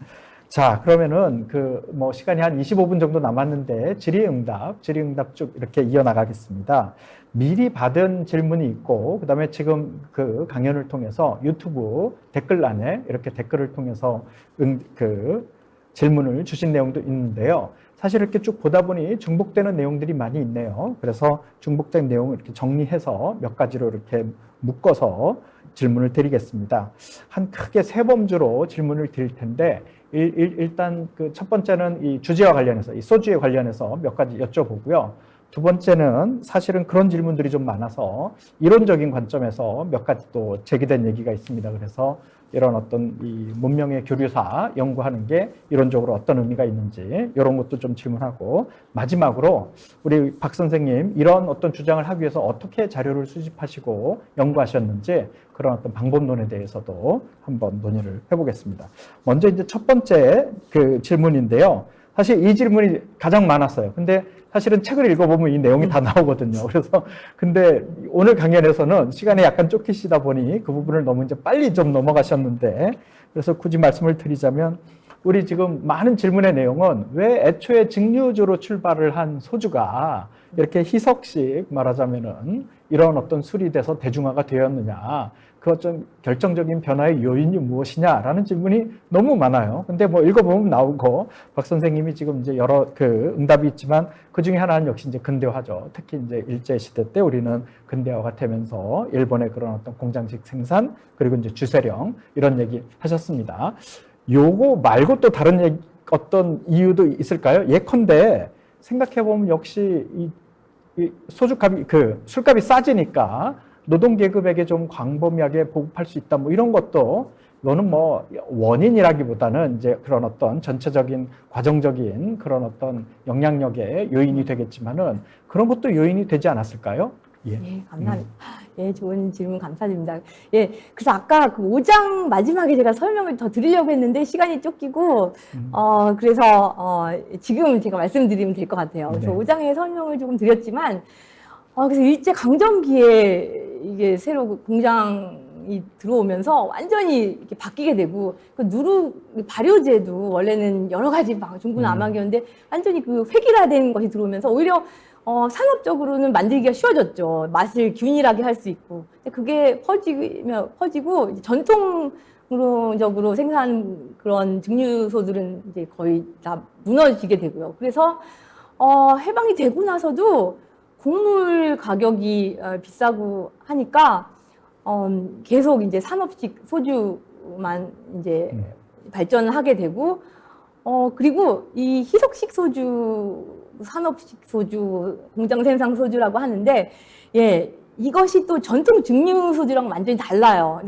자, 그러면은 뭐 시간이 한 25분 정도 남았는데 질의응답 쭉 이렇게 이어나가겠습니다. 미리 받은 질문이 있고, 그 다음에 지금 그 강연을 통해서 유튜브 댓글란에 이렇게 댓글을 통해서 질문을 주신 내용도 있는데요. 사실 이렇게 쭉 보다 보니 중복되는 내용들이 많이 있네요. 그래서 중복된 내용을 이렇게 정리해서 몇 가지로 이렇게 묶어서 질문을 드리겠습니다. 한 크게 3범주로 질문을 드릴 텐데, 일단 그 첫 번째는 이 주제와 관련해서, 이 소주에 관련해서 몇 가지 여쭤보고요. 두 번째는 사실은 그런 질문들이 좀 많아서 이론적인 관점에서 몇 가지 또 제기된 얘기가 있습니다. 그래서 이런 어떤 이 문명의 교류사 연구하는 게 이론적으로 어떤 의미가 있는지 이런 것도 좀 질문하고, 마지막으로 우리 박 선생님 이런 어떤 주장을 하기 위해서 어떻게 자료를 수집하시고 연구하셨는지 그런 어떤 방법론에 대해서도 한번 논의를 해보겠습니다. 먼저 이제 첫 번째 그 질문인데요. 사실 이 질문이 가장 많았어요. 근데 사실은 책을 읽어보면 이 내용이 다 나오거든요. 그래서 근데 오늘 강연에서는 시간이 약간 쫓기시다 보니 그 부분을 너무 이제 빨리 좀 넘어가셨는데, 그래서 굳이 말씀을 드리자면 우리 지금 많은 질문의 내용은 왜 애초에 증류주로 출발을 한 소주가 이렇게 희석식 말하자면은 이런 어떤 술이 돼서 대중화가 되었느냐, 그 어떤 결정적인 변화의 요인이 무엇이냐라는 질문이 너무 많아요. 근데 뭐 읽어보면 나오고, 박 선생님이 지금 이제 여러 그 응답이 있지만 그 중에 하나는 역시 이제 근대화죠. 특히 이제 일제시대 때 우리는 근대화가 되면서 일본의 그런 어떤 공장식 생산, 그리고 이제 주세령 이런 얘기 하셨습니다. 요거 말고 또 다른 어떤 이유도 있을까요? 예컨대 생각해보면 역시 이 소주값이, 술값이 싸지니까 노동 계급에게 좀 광범위하게 보급할 수 있다. 뭐 이런 것도 이거는 뭐 원인이라기보다는 이제 그런 어떤 전체적인 과정적인 그런 어떤 영향력의 요인이 되겠지만은 그런 것도 요인이 되지 않았을까요? 예. 예, 감사합니다. 예, 좋은 질문 감사드립니다. 예, 그래서 아까 그 5장 마지막에 제가 설명을 더 드리려고 했는데 시간이 쫓기고, 그래서, 지금 제가 말씀드리면 될 것 같아요. 그래서 네. 5장의 설명을 조금 드렸지만, 그래서 일제강점기에 이게 새로 공장이 들어오면서 완전히 이렇게 바뀌게 되고, 그 발효제도 원래는 여러 가지 중구난방이었는데 완전히 그 획일화된 것이 들어오면서 오히려 산업적으로는 만들기가 쉬워졌죠. 맛을 균일하게 할 수 있고. 근데 그게 퍼지고 이제 전통적으로 생산한 그런 증류소들은 이제 거의 다 무너지게 되고요. 그래서 해방이 되고 나서도 곡물 가격이 비싸고 하니까 계속 이제 산업식 소주만 이제 발전하게 되고 그리고 이 희석식 소주, 산업식 소주, 공장 생산 소주라고 하는데, 예, 이것이 또 전통 증류 소주랑 완전히 달라요.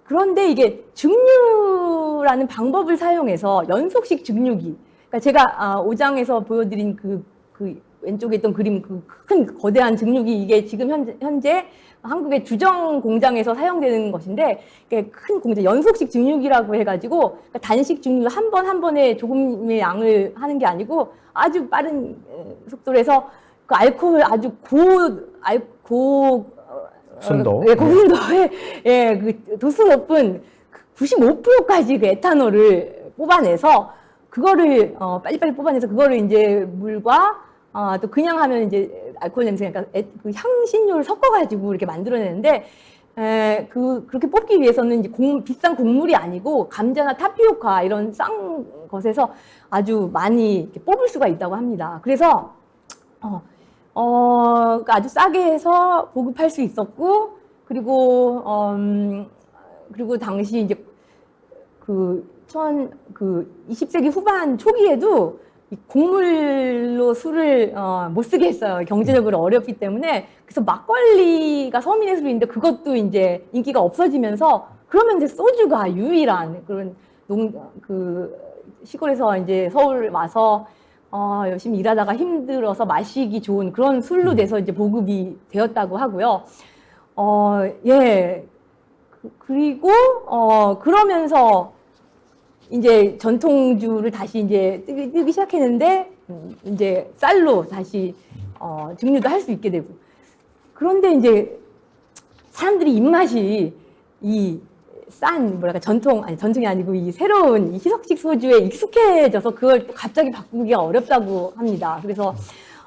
그런데 이게 증류라는 방법을 사용해서 연속식 증류기, 그러니까 제가 5장에서 보여드린 그 왼쪽에 있던 그림, 그 큰 거대한 증류기, 이게 지금 현재 한국의 주정 공장에서 사용되는 것인데, 큰 공장, 연속식 증류기라고 해가지고, 그러니까 단식 증류 한 번에 조금의 양을 하는 게 아니고, 아주 빠른 속도로 해서 그 알코올 아주 순도. 예, 고순도에, 예, 그 도수 높은 95%까지 그 에탄올을 뽑아내서, 그거를, 빨리빨리 뽑아내서, 그거를 이제 물과, 또 그냥 하면 이제 알코올 냄새, 그러니까 그 향신료를 섞어가지고 이렇게 만들어내는데, 그렇게 뽑기 위해서는 이제 비싼 곡물이 아니고 감자나 타피오카 이런 싼 것에서 아주 많이 이렇게 뽑을 수가 있다고 합니다. 그래서, 그러니까 아주 싸게 해서 보급할 수 있었고, 그리고 당시 이제 그 20세기 후반 초기에도 이 곡물로 술을 못 쓰게 했어요. 경제적으로 어렵기 때문에. 그래서 막걸리가 서민의 술인데 그것도 이제 인기가 없어지면서 그러면 이제 소주가 유일한 그런 시골에서 이제 서울 와서 열심히 일하다가 힘들어서 마시기 좋은 그런 술로 돼서 이제 보급이 되었다고 하고요. 예. 그리고 그러면서 이제 전통주를 다시 이제 뜨기 시작했는데, 이제 쌀로 다시, 증류도 할 수 있게 되고. 그런데 이제 사람들이 입맛이 전통이 아니고 이 새로운 이 희석식 소주에 익숙해져서 그걸 또 갑자기 바꾸기가 어렵다고 합니다. 그래서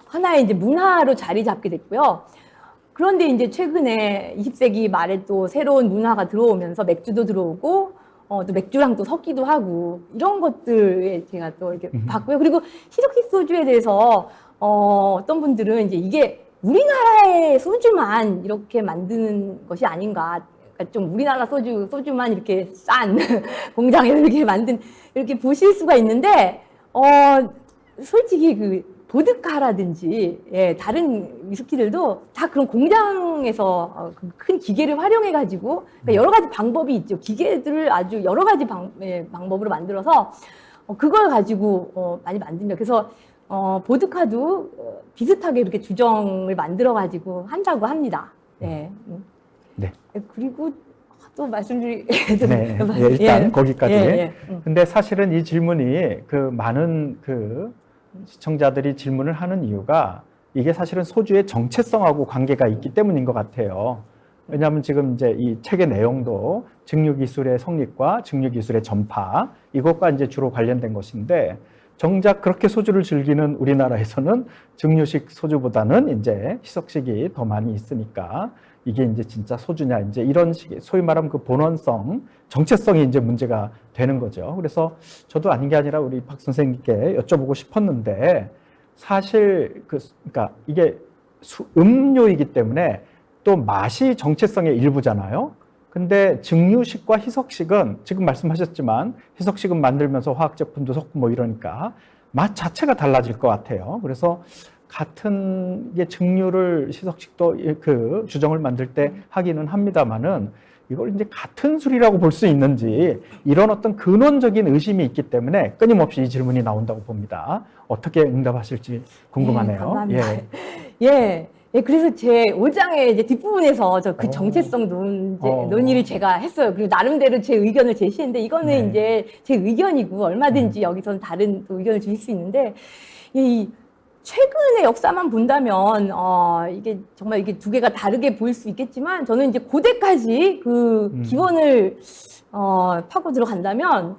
하나의 이제 문화로 자리 잡게 됐고요. 그런데 이제 최근에 20세기 말에 또 새로운 문화가 들어오면서 맥주도 들어오고, 또 맥주랑 또 섞기도 하고, 이런 것들에 제가 또 이렇게 봤고요. 그리고 희석식 소주에 대해서, 어떤 분들은 이제 이게 우리나라의 소주만 이렇게 만드는 것이 아닌가. 그러니까 좀 우리나라 소주만 이렇게 싼 공장에서 이렇게 보실 수가 있는데, 솔직히 보드카라든지, 예, 다른 위스키들도 다 그런 공장에서 큰 기계를 활용해가지고, 그러니까 여러 가지 방법이 있죠. 기계들을 아주 여러 가지 방법으로 만들어서, 그걸 가지고, 많이 만듭니다. 그래서, 보드카도 비슷하게 이렇게 주정을 만들어가지고 한다고 합니다. 네. 네. 그리고 또 말씀드리, 네. 예, 일단 거기까지. 예. 근데 사실은 이 질문이 많은 시청자들이 질문을 하는 이유가 이게 사실은 소주의 정체성하고 관계가 있기 때문인 것 같아요. 왜냐하면 지금 이제 이 책의 내용도 증류기술의 성립과 증류기술의 전파, 이것과 이제 주로 관련된 것인데, 정작 그렇게 소주를 즐기는 우리나라에서는 증류식 소주보다는 이제 희석식이 더 많이 있으니까 이게 이제 진짜 소주냐, 이제 이런 식의 소위 말하면 그 본원성, 정체성이 이제 문제가 되는 거죠. 그래서 저도 아닌 게 아니라 우리 박 선생님께 여쭤보고 싶었는데, 사실 그러니까 이게 음료이기 때문에 또 맛이 정체성의 일부잖아요. 근데 증류식과 희석식은 지금 말씀하셨지만 희석식은 만들면서 화학 제품도 섞고 뭐 이러니까 맛 자체가 달라질 것 같아요. 그래서 같은 게 증류를 시석식도 그 주정을 만들 때 하기는 합니다만은 이걸 이제 같은 술이라고 볼 수 있는지 이런 어떤 근원적인 의심이 있기 때문에 끊임없이 이 질문이 나온다고 봅니다. 어떻게 응답하실지 궁금하네요. 감사합니다. 예. 예, 그래서 제 5장의 이제 뒷부분에서 저 그 정체성 논의를 제가 했어요. 그리고 나름대로 제 의견을 제시했는데 이거는 네. 이제 제 의견이고 얼마든지 여기서는 다른 또 의견을 주실 수 있는데 이 최근의 역사만 본다면 이게 정말 이게 두 개가 다르게 보일 수 있겠지만 저는 이제 고대까지 그 기원을 파고 들어간다면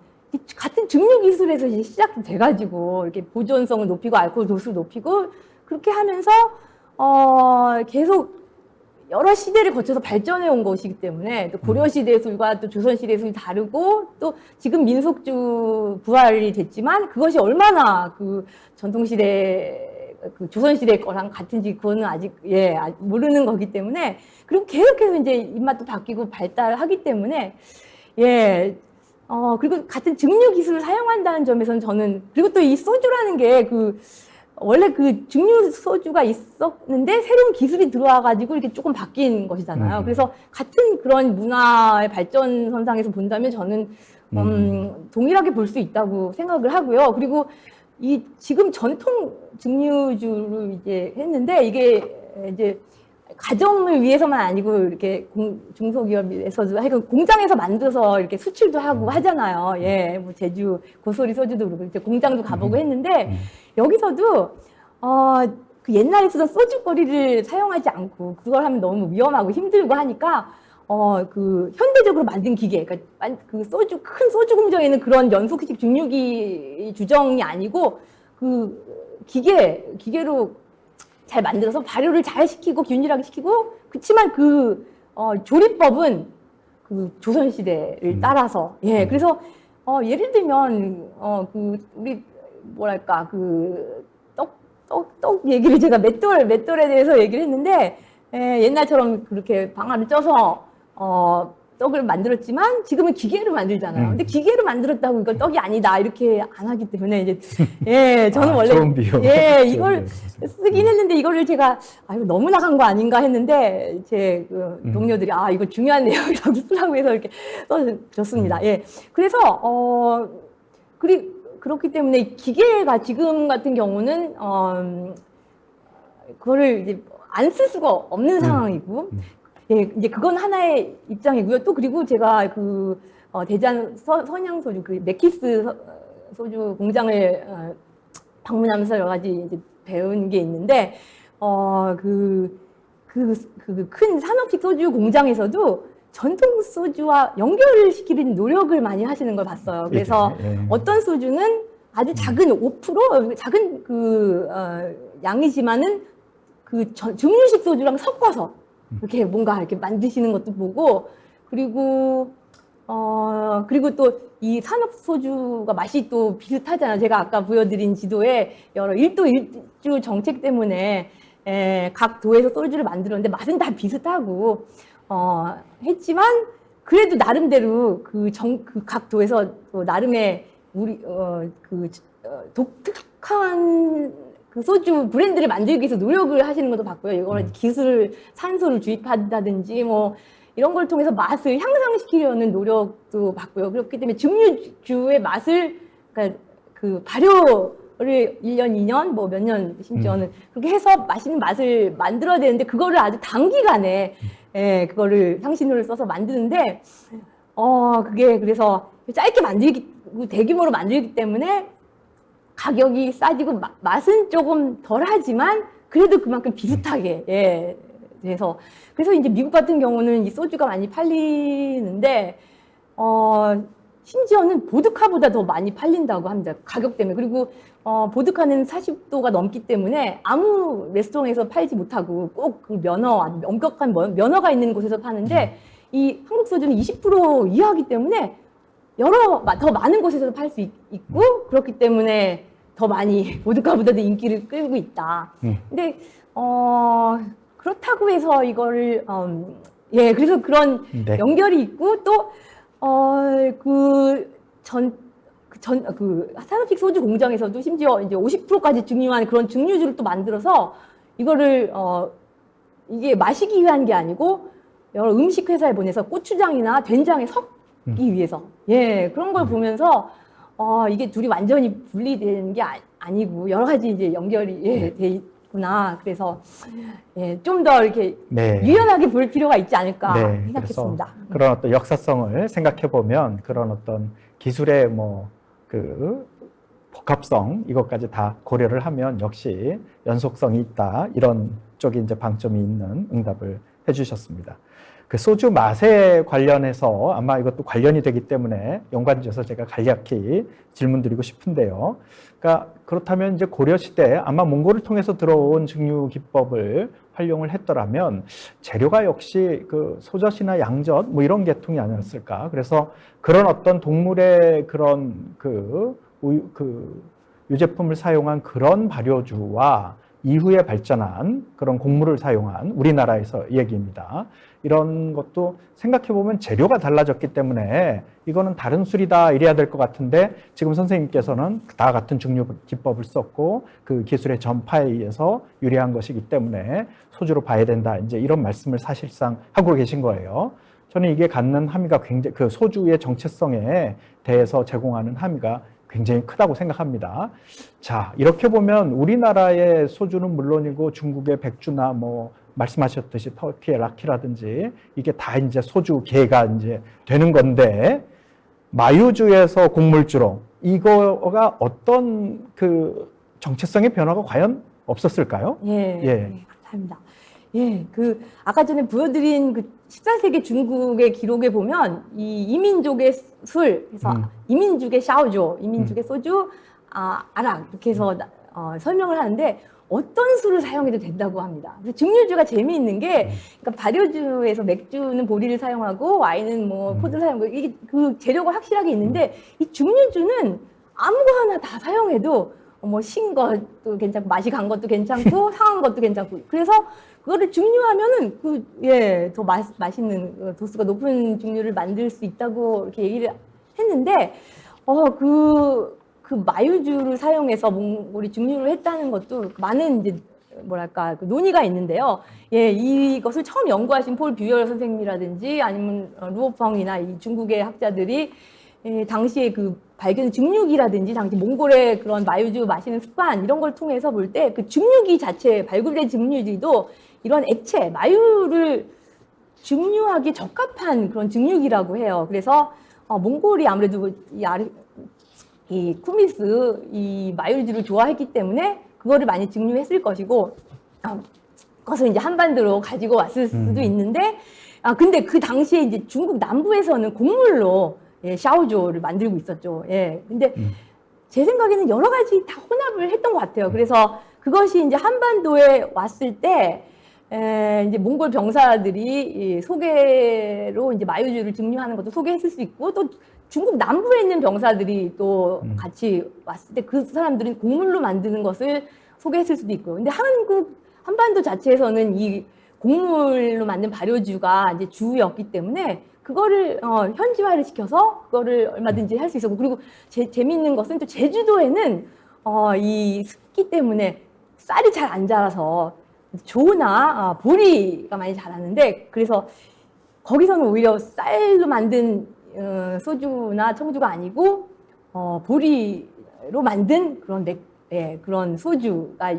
같은 증류 기술에서 이제 시작돼 가지고 이렇게 보존성을 높이고 알코올 도수를 높이고 그렇게 하면서 계속 여러 시대를 거쳐서 발전해 온 것이기 때문에 또 고려 시대 술과 또 조선 시대 술이 다르고 또 지금 민속주 부활이 됐지만 그것이 얼마나 그 전통 시대 그 조선 시대 거랑 같은지 그거는 아직 모르는 거기 때문에 그리고 계속해서 이제 입맛도 바뀌고 발달하기 때문에 그리고 같은 증류 기술을 사용한다는 점에서는 저는 그리고 또 이 소주라는 게 원래 그 증류 소주가 있었는데 새로운 기술이 들어와가지고 이렇게 조금 바뀐 것이잖아요. 그래서 같은 그런 문화의 발전선상에서 본다면 저는 동일하게 볼 수 있다고 생각을 하고요. 그리고 이 지금 전통 증류주를 이제 했는데 이게 이제 가정을 위해서만 아니고 이렇게 중소기업에서도 하여간 공장에서 만들어서 이렇게 수출도 하고 하잖아요. 뭐 제주 고소리 소주도 그렇고 이제 공장도 가보고 했는데 여기서도 그 옛날에 쓰던 소주거리를 사용하지 않고 그걸 하면 너무 위험하고 힘들고 하니까 그 현대적으로 만든 기계, 그러니까 그 큰 소주 공장에는 그런 연속식 증류기 주정이 아니고 그 기계로 잘 만들어서 발효를 잘 시키고 균일하게 시키고 그렇지만 그 조리법은 그 조선 시대를 따라서 그래서 예를 들면 우리 뭐랄까 그 떡 얘기를 제가 맷돌에 대해서 얘기를 했는데 옛날처럼 그렇게 방아를 쪄서 떡을 만들었지만 지금은 기계로 만들잖아요. 근데 기계로 만들었다고 이걸 떡이 아니다 이렇게 안 하기 때문에 이제 저는 원래 좋은 비유. 이걸 쓰긴 했는데 이거를 제가 이거 너무 나간 거 아닌가 했는데 제 그 동료들이 이거 중요한 내용이라고 쓰라고 해서 이렇게 써줬습니다. 그래서 그렇기 때문에 기계가 지금 같은 경우는 그거를 이제 안 쓸 수가 없는 상황이고. 이제 그건 하나의 입장이고요. 또 그리고 제가 대전 선양소주 맥키스 소주 공장을 방문하면서 여러 가지 이제 배운 게 있는데 큰 산업식 소주 공장에서도 전통 소주와 연결을 시키는 노력을 많이 하시는 걸 봤어요. 그래서 어떤 소주는 아주 작은 5% 작은 양이지만은 증류식 소주랑 섞어서 이렇게 뭔가 이렇게 만드시는 것도 보고 그리고 또 이 산업 소주가 맛이 또 비슷하잖아요. 제가 아까 보여드린 지도에 여러 1도 1주 정책 때문에 각 도에서 소주를 만들었는데 맛은 다 비슷하고 했지만 그래도 나름대로 각 도에서 또 나름의 독특한 그 소주 브랜드를 만들기 위해서 노력을 하시는 것도 봤고요. 이거는 산소를 주입한다든지 뭐 이런 걸 통해서 맛을 향상시키려는 노력도 봤고요. 그렇기 때문에 증류주의 맛을 그러니까 그 발효를 1년, 2년, 뭐 몇 년 심지어는 그렇게 해서 맛있는 맛을 만들어야 되는데 그거를 아주 단기간에 그거를 향신료를 써서 만드는데 그게 그래서 짧게 만들고 대규모로 만들기 때문에 가격이 싸지고 맛은 조금 덜하지만 그래도 그만큼 비슷하게 그래서 이제 미국 같은 경우는 이 소주가 많이 팔리는데 심지어는 보드카보다 더 많이 팔린다고 합니다. 가격 때문에. 그리고 보드카는 40도가 넘기 때문에 아무 레스토랑에서 팔지 못하고 꼭 그 엄격한 면허가 있는 곳에서 파는데 이 한국 소주는 20% 이하이기 때문에 더 많은 곳에서 팔 수 있고 그렇기 때문에 더 많이 보드카보다도 인기를 끌고 있다. 근데 그렇다고 해서 이거를 그래서 그런 연결이 있고 또 산업식 소주 공장에서도 심지어 이제 50%까지 증류한 그런 증류주를 또 만들어서 이거를 이게 마시기 위한 게 아니고 여러 음식 회사에 보내서 고추장이나 된장에 섞기 위해서 그런 걸 보면서 이게 둘이 완전히 분리된 게 아니고 여러 가지 이제 연결이 돼 있구나. 그래서 좀 더 이렇게 유연하게 볼 필요가 있지 않을까 생각했습니다. 그런 어떤 역사성을 생각해 보면 그런 어떤 기술의 그 복합성 이것까지 다 고려를 하면 역시 연속성이 있다 이런 쪽에 이제 방점이 있는 응답을 해주셨습니다. 그 소주 맛에 관련해서 아마 이것도 관련이 되기 때문에 연관지어서 제가 간략히 질문드리고 싶은데요. 그러니까 그렇다면 이제 고려 시대 아마 몽골을 통해서 들어온 증류 기법을 활용을 했더라면 재료가 역시 그 소젖이나 양젖 뭐 이런 계통이 아니었을까. 그래서 그런 어떤 동물의 그런 그 유제품을 사용한 그런 발효주와 이후에 발전한 그런 곡물을 사용한 우리나라에서 얘기입니다. 이런 것도 생각해보면 재료가 달라졌기 때문에 이거는 다른 술이다 이래야 될 것 같은데 지금 선생님께서는 다 같은 증류 기법을 썼고 그 기술의 전파에 의해서 유리한 것이기 때문에 소주로 봐야 된다. 이제 이런 말씀을 사실상 하고 계신 거예요. 저는 이게 갖는 함의가 굉장히 그 소주의 정체성에 대해서 제공하는 함의가 굉장히 크다고 생각합니다. 자, 이렇게 보면 우리나라의 소주는 물론이고 중국의 백주나 뭐 말씀하셨듯이 터키의 라키라든지 이게 다 이제 소주계가 이제 되는 건데 마유주에서 곡물주로 이거가 어떤 그 정체성의 변화가 과연 없었을까요? 감사합니다. 그 아까 전에 보여드린 그 14세기 중국의 기록에 보면 이 이민족의 술, 그래서 이민족의 샤오조, 이민족의 소주, 아락 이렇게 해서 설명을 하는데 어떤 술을 사용해도 된다고 합니다. 증류주가 재미있는 게 그러니까 발효주에서 맥주는 보리를 사용하고 와인은 뭐 포도를 사용하고 이게 그 재료가 확실하게 있는데 이 증류주는 아무 거 하나 다 사용해도 뭐 신 것도 괜찮고 맛이 간 것도 괜찮고 상한 것도 괜찮고 그래서 그거를 증류하면은 더 맛있는 도수가 높은 증류를 만들 수 있다고 이렇게 얘기를 했는데 그 마유주를 사용해서 몽골이 증류를 했다는 것도 많은 이제 뭐랄까 그 논의가 있는데요. 이것을 처음 연구하신 폴 뷰열 선생님이라든지 아니면 루오펑이나 이 중국의 학자들이 당시에 그 발견 증류기라든지 당시 몽골의 그런 마유주 마시는 습관 이런 걸 통해서 볼 때 그 증류기 자체 발굴된 증류기도 이런 액체 마유를 증류하기 적합한 그런 증류기라고 해요. 그래서 몽골이 아무래도 이 쿠미스 이 마유주를 좋아했기 때문에 그거를 많이 증류했을 것이고 그것을 이제 한반도로 가지고 왔을 수도 있는데 근데 그 당시에 이제 중국 남부에서는 곡물로 샤오조를 만들고 있었죠. 근데 제 생각에는 여러 가지 다 혼합을 했던 것 같아요. 그래서 그것이 이제 한반도에 왔을 때 이제 몽골 병사들이 소개로 이제 마유주를 증류하는 것도 소개했을 수 있고 또 중국 남부에 있는 병사들이 또 같이 왔을 때 그 사람들은 곡물로 만드는 것을 소개했을 수도 있고요. 근데 한반도 자체에서는 이 곡물로 만든 발효주가 이제 주였기 때문에 그거를 현지화를 시켜서 그거를 얼마든지 할 수 있었고 그리고 재미있는 것은 또 제주도에는 이 습기 때문에 쌀이 잘 안 자라서 조나 보리가 많이 자라는데 그래서 거기서는 오히려 쌀로 만든 소주나 청주가 아니고 보리로 만든 그런 그런 소주가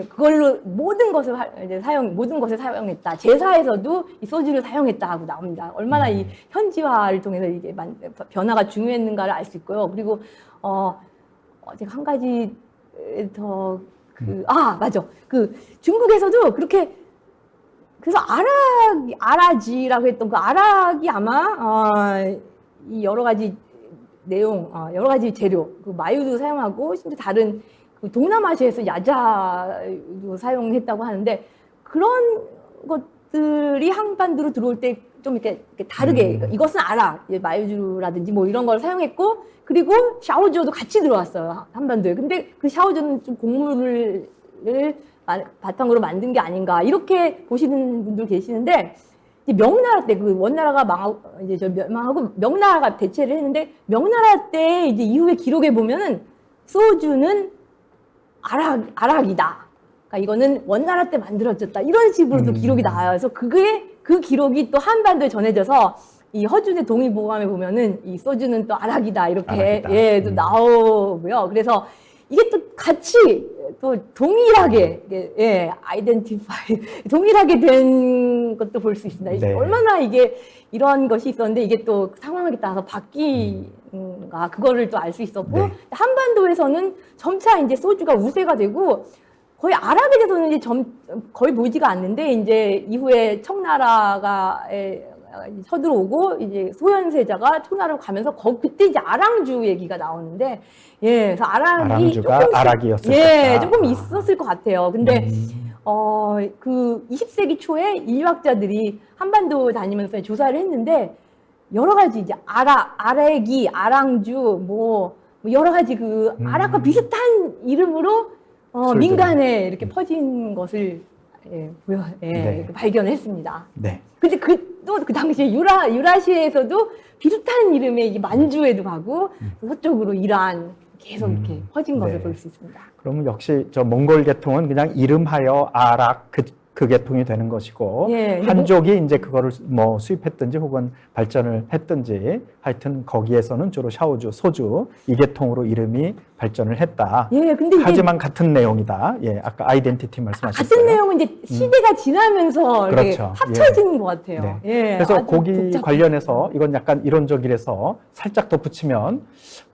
그걸로 모든 것을 사용했다. 제사에서도 이 소주를 사용했다 하고 나옵니다. 얼마나 이 현지화를 통해서 이게 변화가 중요했는가를 알 수 있고요. 그리고 제가 한 가지 더 맞아. 그 중국에서도 그렇게 그래서 아라지라고 했던 그 아락이 아마 이 여러 가지 내용, 여러 가지 재료, 그 마유도 사용하고 심지어 다른 그 동남아시아에서 야자도 사용했다고 하는데 그런 것들이 한반도로 들어올 때 좀 이렇게 다르게 이것은 아락, 마유주라든지 뭐 이런 걸 사용했고 그리고 샤오주도 같이 들어왔어요 한반도에. 근데 그 샤오주는 좀 곡물을 바탕으로 만든 게 아닌가 이렇게 보시는 분들 계시는데 이제 명나라 때 그 원나라가 망하고 이제 저 멸망하고 명나라가 대체를 했는데 명나라 때 이제 이후에 기록에 보면은 소주는 아락이다. 그러니까 이거는 원나라 때 만들어졌다. 이런 식으로도 기록이 나와요. 그래서 그 기록이 또 한반도에 전해져서 이 허준의 동의보감에 보면은 이 소주는 또 아락이다. 이렇게 아락이다. 예, 또 나오고요. 그래서 이게 또 같이 또 동일하게 예, 아이덴티파이 동일하게 된 것도 볼 수 있습니다. 네. 얼마나 이게 이런 것이 있었는데 이게 또 상황에 따라서 바뀌는가 그거를 또 알 수 있었고 네. 한반도에서는 점차 이제 소주가 우세가 되고 거의 아랍에 대해서는 이제 거의 보이지가 않는데 이제 이후에 청나라가 서들어오고 이제 소현세자가 청나라로 가면서 그때 이제 아랑주 얘기가 나오는데 예, 그래서 아랑주가 조금씩, 아락이었을 예, 거다. 조금 있었을 것 같아요. 근데 그 20세기 초에 인류학자들이 한반도 다니면서 조사를 했는데 여러 가지 이제 아래기, 아랑주 뭐 여러 가지 그 아락과 비슷한 이름으로 술들. 민간에 이렇게 퍼진 것을 예, 네. 발견했습니다. 네. 근데 또 그 당시에 유라시아에서도 비슷한 이름의 이 만주에도 가고 서쪽으로 이란 계속 이렇게 퍼진 것을 네. 볼 수 있습니다. 그러면 역시 저 몽골 계통은 그냥 이름하여 아락 그 계통이 되는 것이고 예, 근데 한족이 이제 그거를 뭐 수입했든지 혹은 발전을 했든지 하여튼 거기에서는 주로 샤오주, 소주 이 계통으로 이름이 발전을 했다. 예, 근데 이게 하지만 같은 내용이다. 예, 아까 아이덴티티 말씀하셨어요. 같은 내용은 이제 시대가 지나면서 이렇게 그렇죠. 합쳐지는 것 같아요. 네. 예, 그래서 아주 거기 복잡해요. 관련해서 이건 약간 이론적이라서 살짝 덧붙이면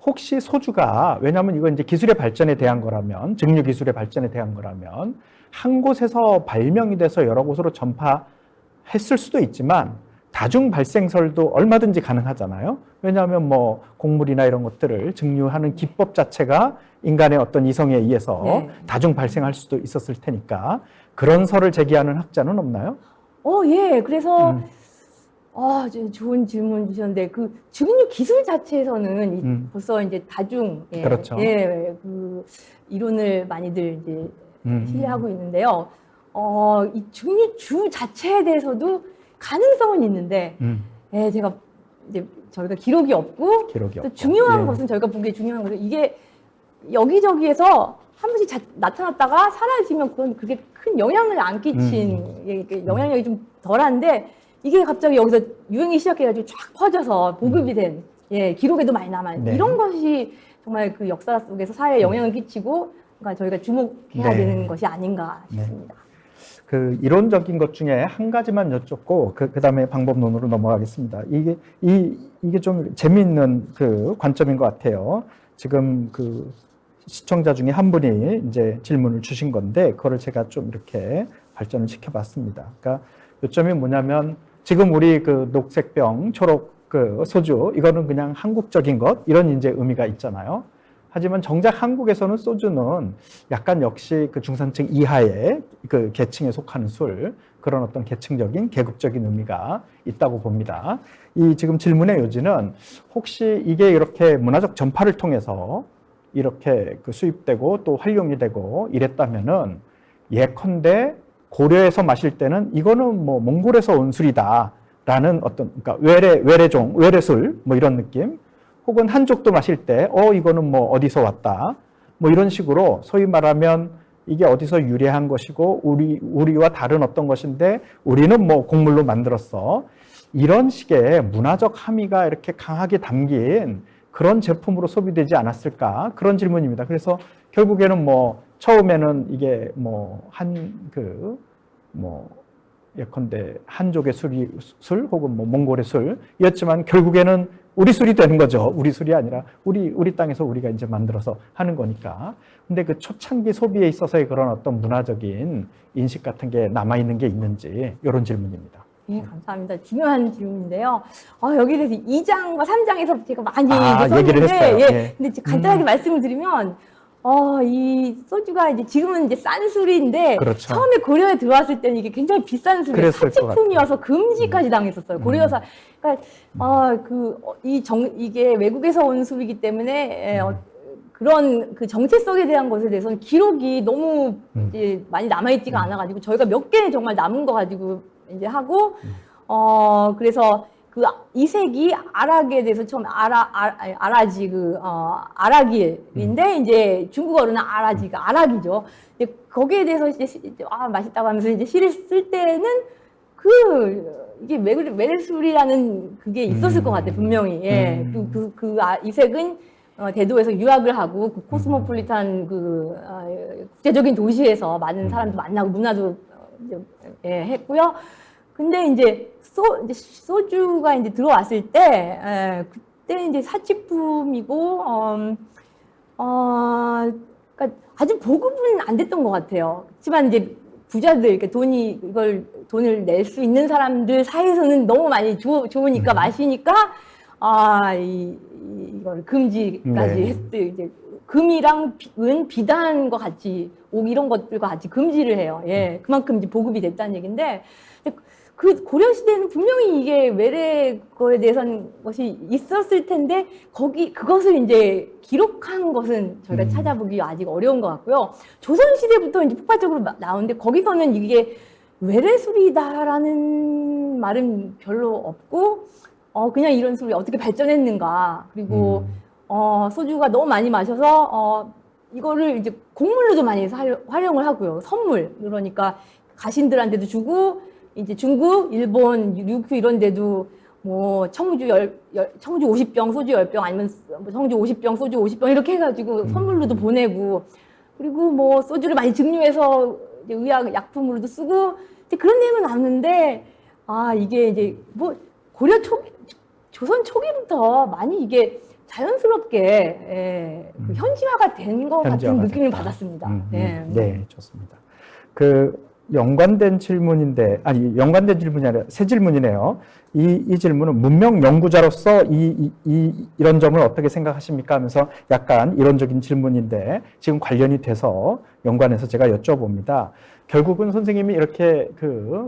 혹시 소주가 왜냐하면 이건 이제 기술의 발전에 대한 거라면 증류 기술의 발전에 대한 거라면 한 곳에서 발명이 돼서 여러 곳으로 전파했을 수도 있지만 다중 발생설도 얼마든지 가능하잖아요. 왜냐하면 뭐 곡물이나 이런 것들을 증류하는 기법 자체가 인간의 어떤 이성에 의해서 네. 다중 발생할 수도 있었을 테니까 그런 설을 제기하는 학자는 없나요? 예, 그래서 좋은 질문 주셨는데 그 증류 기술 자체에서는 벌써 이제 다중 그렇죠. 그 이론을 많이들 이제 신뢰하고 있는데요. 이 증류주 자체에 대해서도 가능성은 있는데 제가 이제 저희가 기록이 없고 기록이 또 없고. 중요한 예. 것은 저희가 보기에 중요한 것은 이게 여기저기에서 한 번씩 나타났다가 사라지면 그건 그게 큰 영향을 안 끼친 이게 영향력이 좀 덜한데 이게 갑자기 여기서 유행이 시작해가지고 쫙 퍼져서 보급이 된 기록에도 많이 남아요. 네. 이런 것이 정말 그 역사 속에서 사회에 영향을 끼치고 그러니까 저희가 주목해야 네. 되는 것이 아닌가 싶습니다. 그 이론적인 것 중에 한 가지만 여쭙고 그다음에 방법론으로 넘어가겠습니다. 이게 좀 재미있는 그 관점인 것 같아요. 지금 그 시청자 중에 한 분이 이제 질문을 주신 건데 그거를 제가 좀 이렇게 발전을 시켜봤습니다. 그러니까 요점이 뭐냐면 지금 우리 그 녹색병, 초록 그 소주 이거는 그냥 한국적인 것 이런 이제 의미가 있잖아요. 하지만 정작 한국에서는 소주는 약간 역시 그 중산층 이하의 그 계층에 속하는 술, 그런 어떤 계층적인 계급적인 의미가 있다고 봅니다. 이 지금 질문의 요지는 혹시 이게 이렇게 문화적 전파를 통해서 이렇게 그 수입되고 또 활용이 되고 이랬다면은 예컨대 고려에서 마실 때는 이거는 뭐 몽골에서 온 술이다라는 어떤 그러니까 외래종, 외래술 뭐 이런 느낌. 혹은 한족도 마실 때, 이거는 뭐 어디서 왔다. 뭐 이런 식으로 소위 말하면 이게 어디서 유래한 것이고, 우리와 다른 어떤 것인데, 우리는 뭐 곡물로 만들었어. 이런 식의 문화적 함의가 이렇게 강하게 담긴 그런 제품으로 소비되지 않았을까? 그런 질문입니다. 그래서 결국에는 뭐, 처음에는 이게 뭐, 예컨대 한족의 술 혹은 뭐 몽골의 술이었지만 결국에는 우리 술이 되는 거죠. 우리 술이 아니라 우리 땅에서 우리가 이제 만들어서 하는 거니까. 근데 그 초창기 소비에 있어서의 그런 어떤 문화적인 인식 같은 게 남아있는 게 있는지 이런 질문입니다. 예, 감사합니다. 중요한 질문인데요. 여기에 대해서 2장과 3장에서 제가 많이 얘기를 했어요. 예. 근데 간단하게 말씀을 드리면 이 소주가 이제 지금은 이제 싼 술인데 그렇죠. 처음에 고려에 들어왔을 때는 이게 굉장히 비싼 술이에요. 그랬을 것 사치품이어서 금지까지 당했었어요. 고려사 그러니까 이게 외국에서 온 술이기 때문에 그런 그 정체성에 대한 것에 대해서는 기록이 너무 이제 많이 남아있지가 않아가지고 저희가 몇 개 정말 남은 거 가지고 이제 하고 그래서 그 이색이 아락에 대해서 처음 아라지 아락일인데 이제 중국어로는 아라지가 아락이죠. 이제 거기에 대해서 이제 맛있다고 하면서 이제 시를 쓸 때는 이게 외래술이라는 그게 있었을 것 같아요, 분명히. 예. 이색은 대도에서 유학을 하고 그 코스모폴리탄 국제적인 도시에서 많은 사람도 만나고 문화도 했고요. 근데 이제 소주가 이제 들어왔을 때 그때 이제 사치품이고 그러니까 아주 보급은 안 됐던 것 같아요. 그렇지만 이제 부자들, 그러니까 돈을 낼 수 있는 사람들 사이에서는 너무 많이 좋으니까 마시니까 이걸 금지까지 했어요. 이제 금이랑 은 비단과 같이 이런 것들과 같이 금지를 해요. 예, 그만큼 이제 보급이 됐다는 얘기인데 그 고려 시대는 분명히 이게 외래 거에 대해서는 것이 있었을 텐데 그것을 이제 기록한 것은 저희가 찾아보기 아직 어려운 것 같고요. 조선 시대부터 이제 폭발적으로 나오는데 거기서는 이게 외래술이다라는 말은 별로 없고 그냥 이런 술이 어떻게 발전했는가 그리고 소주가 너무 많이 마셔서 이거를 이제 곡물로도 많이 활용을 하고요. 선물 그러니까 가신들한테도 주고 이제 중국, 일본, 류큐 이런 데도 뭐 청주 50병, 소주 10병 아니면 청주 50병, 소주 50병 이렇게 해가지고 선물로도 보내고 그리고 뭐 소주를 많이 증류해서 이제 의학 약품으로도 쓰고 이제 그런 내용은 나왔는데 이게 이제 뭐 조선 초기부터 많이 이게 자연스럽게 그 현지화가 된 것 같은 느낌을 받았습니다. 네, 좋습니다. 연관된 질문이 아니라 새 질문이네요. 이 질문은 문명 연구자로서 이런 점을 어떻게 생각하십니까? 하면서 약간 이론적인 질문인데 지금 관련이 돼서 연관해서 제가 여쭤봅니다. 결국은 선생님이 이렇게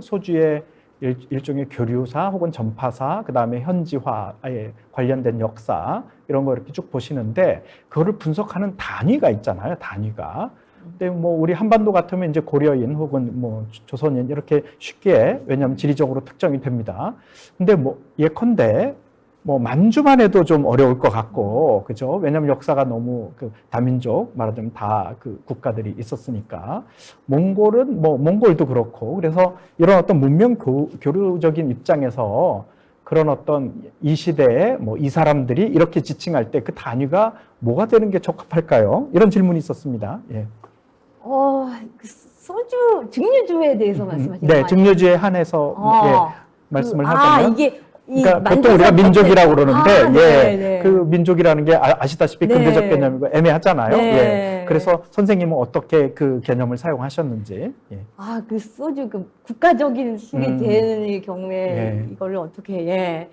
소주의 일종의 교류사 혹은 전파사, 그 다음에 현지화에 관련된 역사 이런 거 이렇게 쭉 보시는데 그거를 분석하는 단위가 있잖아요. 단위가. 근데 뭐 우리 한반도 같으면 이제 고려인 혹은 뭐 조선인 이렇게 쉽게 왜냐하면 지리적으로 특정이 됩니다. 근데 뭐 예컨대 뭐 만주만 해도 좀 어려울 것 같고 그죠? 왜냐하면 역사가 너무 다민족 말하자면 다 국가들이 있었으니까 몽골은 뭐 몽골도 그렇고 그래서 이런 어떤 문명 교류적인 입장에서 그런 어떤 이 시대에 뭐 이 사람들이 이렇게 지칭할 때 그 단위가 뭐가 되는 게 적합할까요? 이런 질문이 있었습니다. 예. 소주 증류주에 대해서 말씀하시는 네, 증류주에 한해서 말씀을 하자면 이게 그러니까 보통 우리가 민족이라고 그러는데 네. 그 민족이라는 게 아시다시피 근대적 개념이고 애매하잖아요. 네. 예. 그래서 선생님은 어떻게 그 개념을 사용하셨는지. 예. 그 소주 국가적인 술이 되는 경우에 이거를 어떻게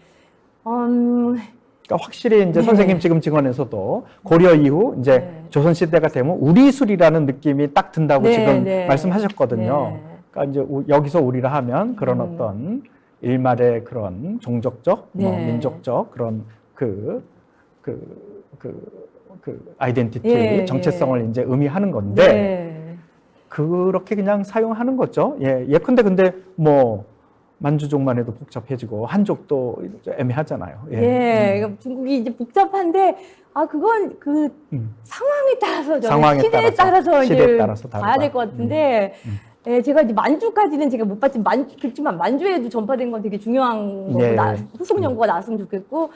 그러니까 확실히 이제 선생님 지금 증언에서도 고려 이후 이제 조선 시대가 되면 우리술이라는 느낌이 딱 든다고 지금 말씀하셨거든요. 그러니까 이제 여기서 우리라 하면 그런 어떤 일말의 그런 종족적, 뭐 민족적 그런 아이덴티티, 정체성을 이제 의미하는 건데 그렇게 그냥 사용하는 거죠. 예컨대 근데 뭐 만주족만 해도 복잡해지고 한족도 애매하잖아요. 그러니까 중국이 이제 복잡한데 그건 상황에 따라서 시대에 따라서 봐야 될 것 같은데 제가 이제 만주까지는 제가 못 봤지만 그렇지만 만주에도 전파된 건 되게 중요한 거고 후속 연구가 나왔으면 좋겠고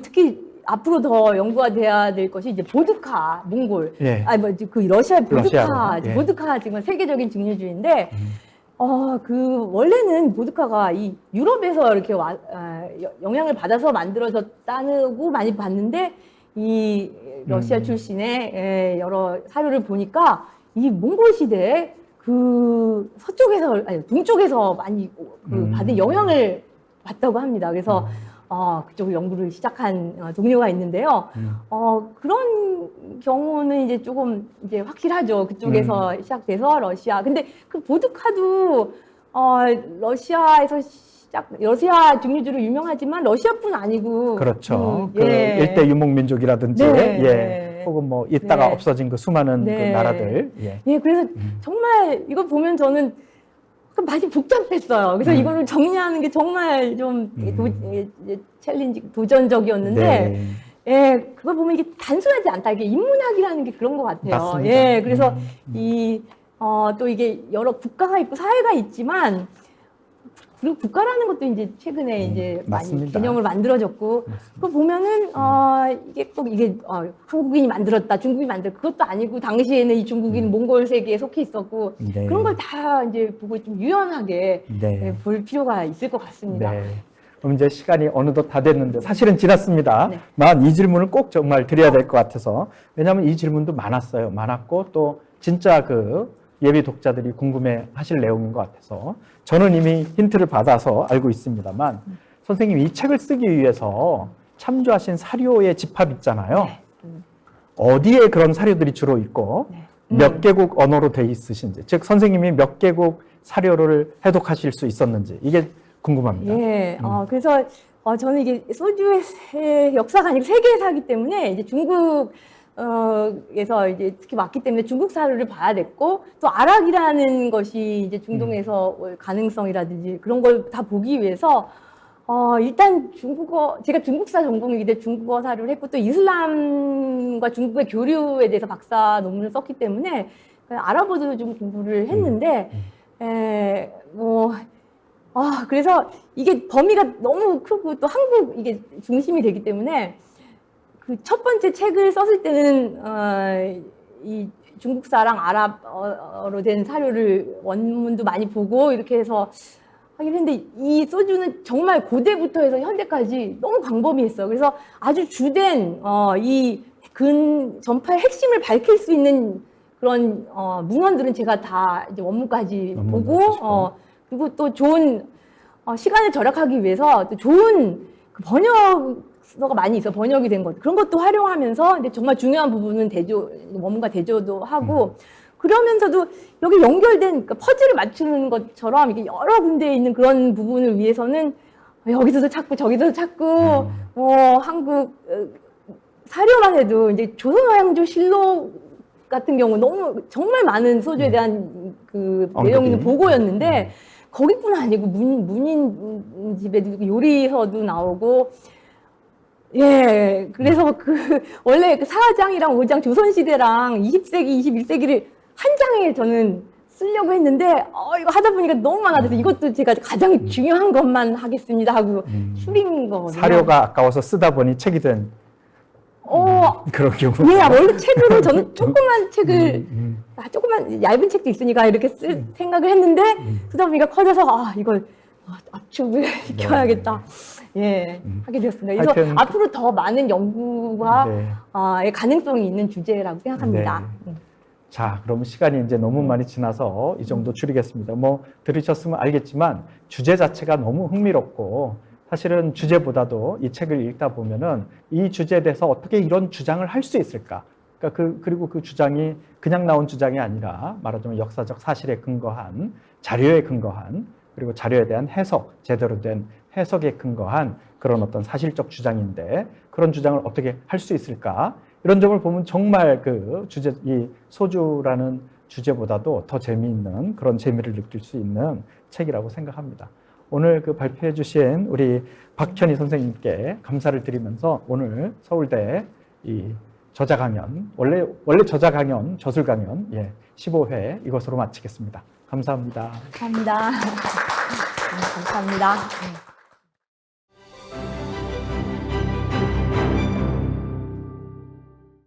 특히 앞으로 더 연구가 돼야 될 것이 이제 보드카, 몽골, 러시아의 보드카 지금 세계적인 증류주인데. 원래는 보드카가 이 유럽에서 이렇게 영향을 받아서 만들어졌다고 많이 봤는데, 이 러시아 출신의 여러 사료를 보니까 이 몽골 시대에 동쪽에서 많이 받은 영향을 받다고 합니다. 그래서 그쪽 연구를 시작한 동료가 있는데요. 그런 경우는 이제 조금 이제 확실하죠. 그쪽에서 시작돼서 러시아. 근데 그 보드카도 러시아에서 러시아 증류주로 유명하지만 러시아뿐 아니고 그렇죠. 일대 유목민족이라든지 혹은 뭐 있다가 없어진 그 수많은 그 나라들. 그래서 정말 이거 보면 저는 많이 복잡했어요. 그래서 이거를 정리하는 게 정말 좀 챌린지, 도전적이었는데, 네. 예, 그걸 보면 이게 단순하지 않다. 이게 인문학이라는 게 그런 것 같아요. 맞습니다. 예, 그래서 또 이게 여러 국가가 있고 사회가 있지만, 그리고 국가라는 것도 이제 최근에 이제 많이 맞습니다. 개념을 만들어졌고, 그거 보면은, 이게 꼭 이게, 한국인이 만들었다, 중국이 만들었다, 그것도 아니고, 당시에는 이 중국인 몽골 세계에 속해 있었고, 네. 그런 걸 다 이제 보고 좀 유연하게 네. 예, 볼 필요가 있을 것 같습니다. 네. 그럼 이제 시간이 어느덧 다 됐는데 사실은 지났습니다. 네. 이 질문을 꼭 정말 드려야 될 것 같아서. 왜냐하면 이 질문도 많았어요. 많았고 또 진짜 그 예비 독자들이 궁금해 하실 내용인 것 같아서 저는 이미 힌트를 받아서 알고 있습니다만 선생님이 이 책을 쓰기 위해서 참조하신 사료의 집합 있잖아요. 네. 어디에 그런 사료들이 주로 있고 네. 몇 개국 언어로 돼 있으신지, 즉 선생님이 몇 개국 사료를 해독하실 수 있었는지 이게 궁금합니다. 예, 그래서 저는 이게 소주의 역사가 아니고 세계사이기 때문에 이제 중국에서 이제 특히 왔기 때문에 중국 사료를 봐야 됐고 또 아랍이라는 것이 이제 중동에서 올 가능성이라든지 그런 걸 다 보기 위해서 일단 제가 중국사 전공이기 때문에 중국어 사료를 했고 또 이슬람과 중국의 교류에 대해서 박사 논문을 썼기 때문에 아랍어도 좀 공부를 했는데 그래서 이게 범위가 너무 크고 또 한국 이게 중심이 되기 때문에 그 첫 번째 책을 썼을 때는 이 중국사랑 아랍어로 된 사료를 원문도 많이 보고 이렇게 해서 하긴 했는데 이 소주는 정말 고대부터 해서 현대까지 너무 광범위했어요. 그래서 아주 주된 이 전파의 핵심을 밝힐 수 있는 그런 문헌들은 제가 다 이제 원문까지 보고 그리고 또 좋은 시간을 절약하기 위해서 또 좋은 그 번역서가 많이 있어 번역이 된 것 그런 것도 활용하면서 근데 정말 중요한 부분은 원문과 대조도 하고 그러면서도 여기 연결된 그러니까 퍼즐을 맞추는 것처럼 이게 여러 군데에 있는 그런 부분을 위해서는 여기서도 찾고 저기서도 찾고 한국 사료만 해도 이제 조선왕조실록 같은 경우 너무 정말 많은 소주에 대한 그 내용 있는 보고였는데 거기뿐 아니고 문인 집에도 요리서도 나오고 예 그래서 원래 그 4장이랑 5장 조선시대랑 20세기 21세기를 한 장에 저는 쓰려고 했는데 이거 하다 보니까 너무 많아져서 이것도 제가 가장 중요한 것만 하겠습니다 하고 줄인 거거든요. 사료가 아까워서 쓰다 보니 책이 된 그런 경우. 예, 원래 책으로 저는 조그만 책을 조그만 얇은 책도 있으니까 이렇게 쓸 생각을 했는데 쓰다 보니까 커져서 이걸 압축을 시켜야겠다. 예, 하게 되었습니다. 그래서 하여튼 앞으로 더 많은 연구가 의 가능성이 있는 주제라고 생각합니다. 네. 자, 그럼 시간이 이제 너무 많이 지나서 이 정도 줄이겠습니다. 들으셨으면 알겠지만 주제 자체가 너무 흥미롭고 사실은 주제보다도 이 책을 읽다 보면은 이 주제에 대해서 어떻게 이런 주장을 할 수 있을까? 그러니까 그리고 그 주장이 그냥 나온 주장이 아니라 말하자면 역사적 사실에 근거한 자료에 근거한 그리고 자료에 대한 해석, 제대로 된 해석에 근거한 그런 어떤 사실적 주장인데 그런 주장을 어떻게 할 수 있을까? 이런 점을 보면 정말 이 소주라는 주제보다도 더 재미있는 그런 재미를 느낄 수 있는 책이라고 생각합니다. 오늘 발표해 주신 우리 박현희 선생님께 감사를 드리면서 오늘 서울대 이 저자 강연, 원래 저자 강연, 저술 강연 15회 이것으로 마치겠습니다. 감사합니다. 감사합니다. 감사합니다.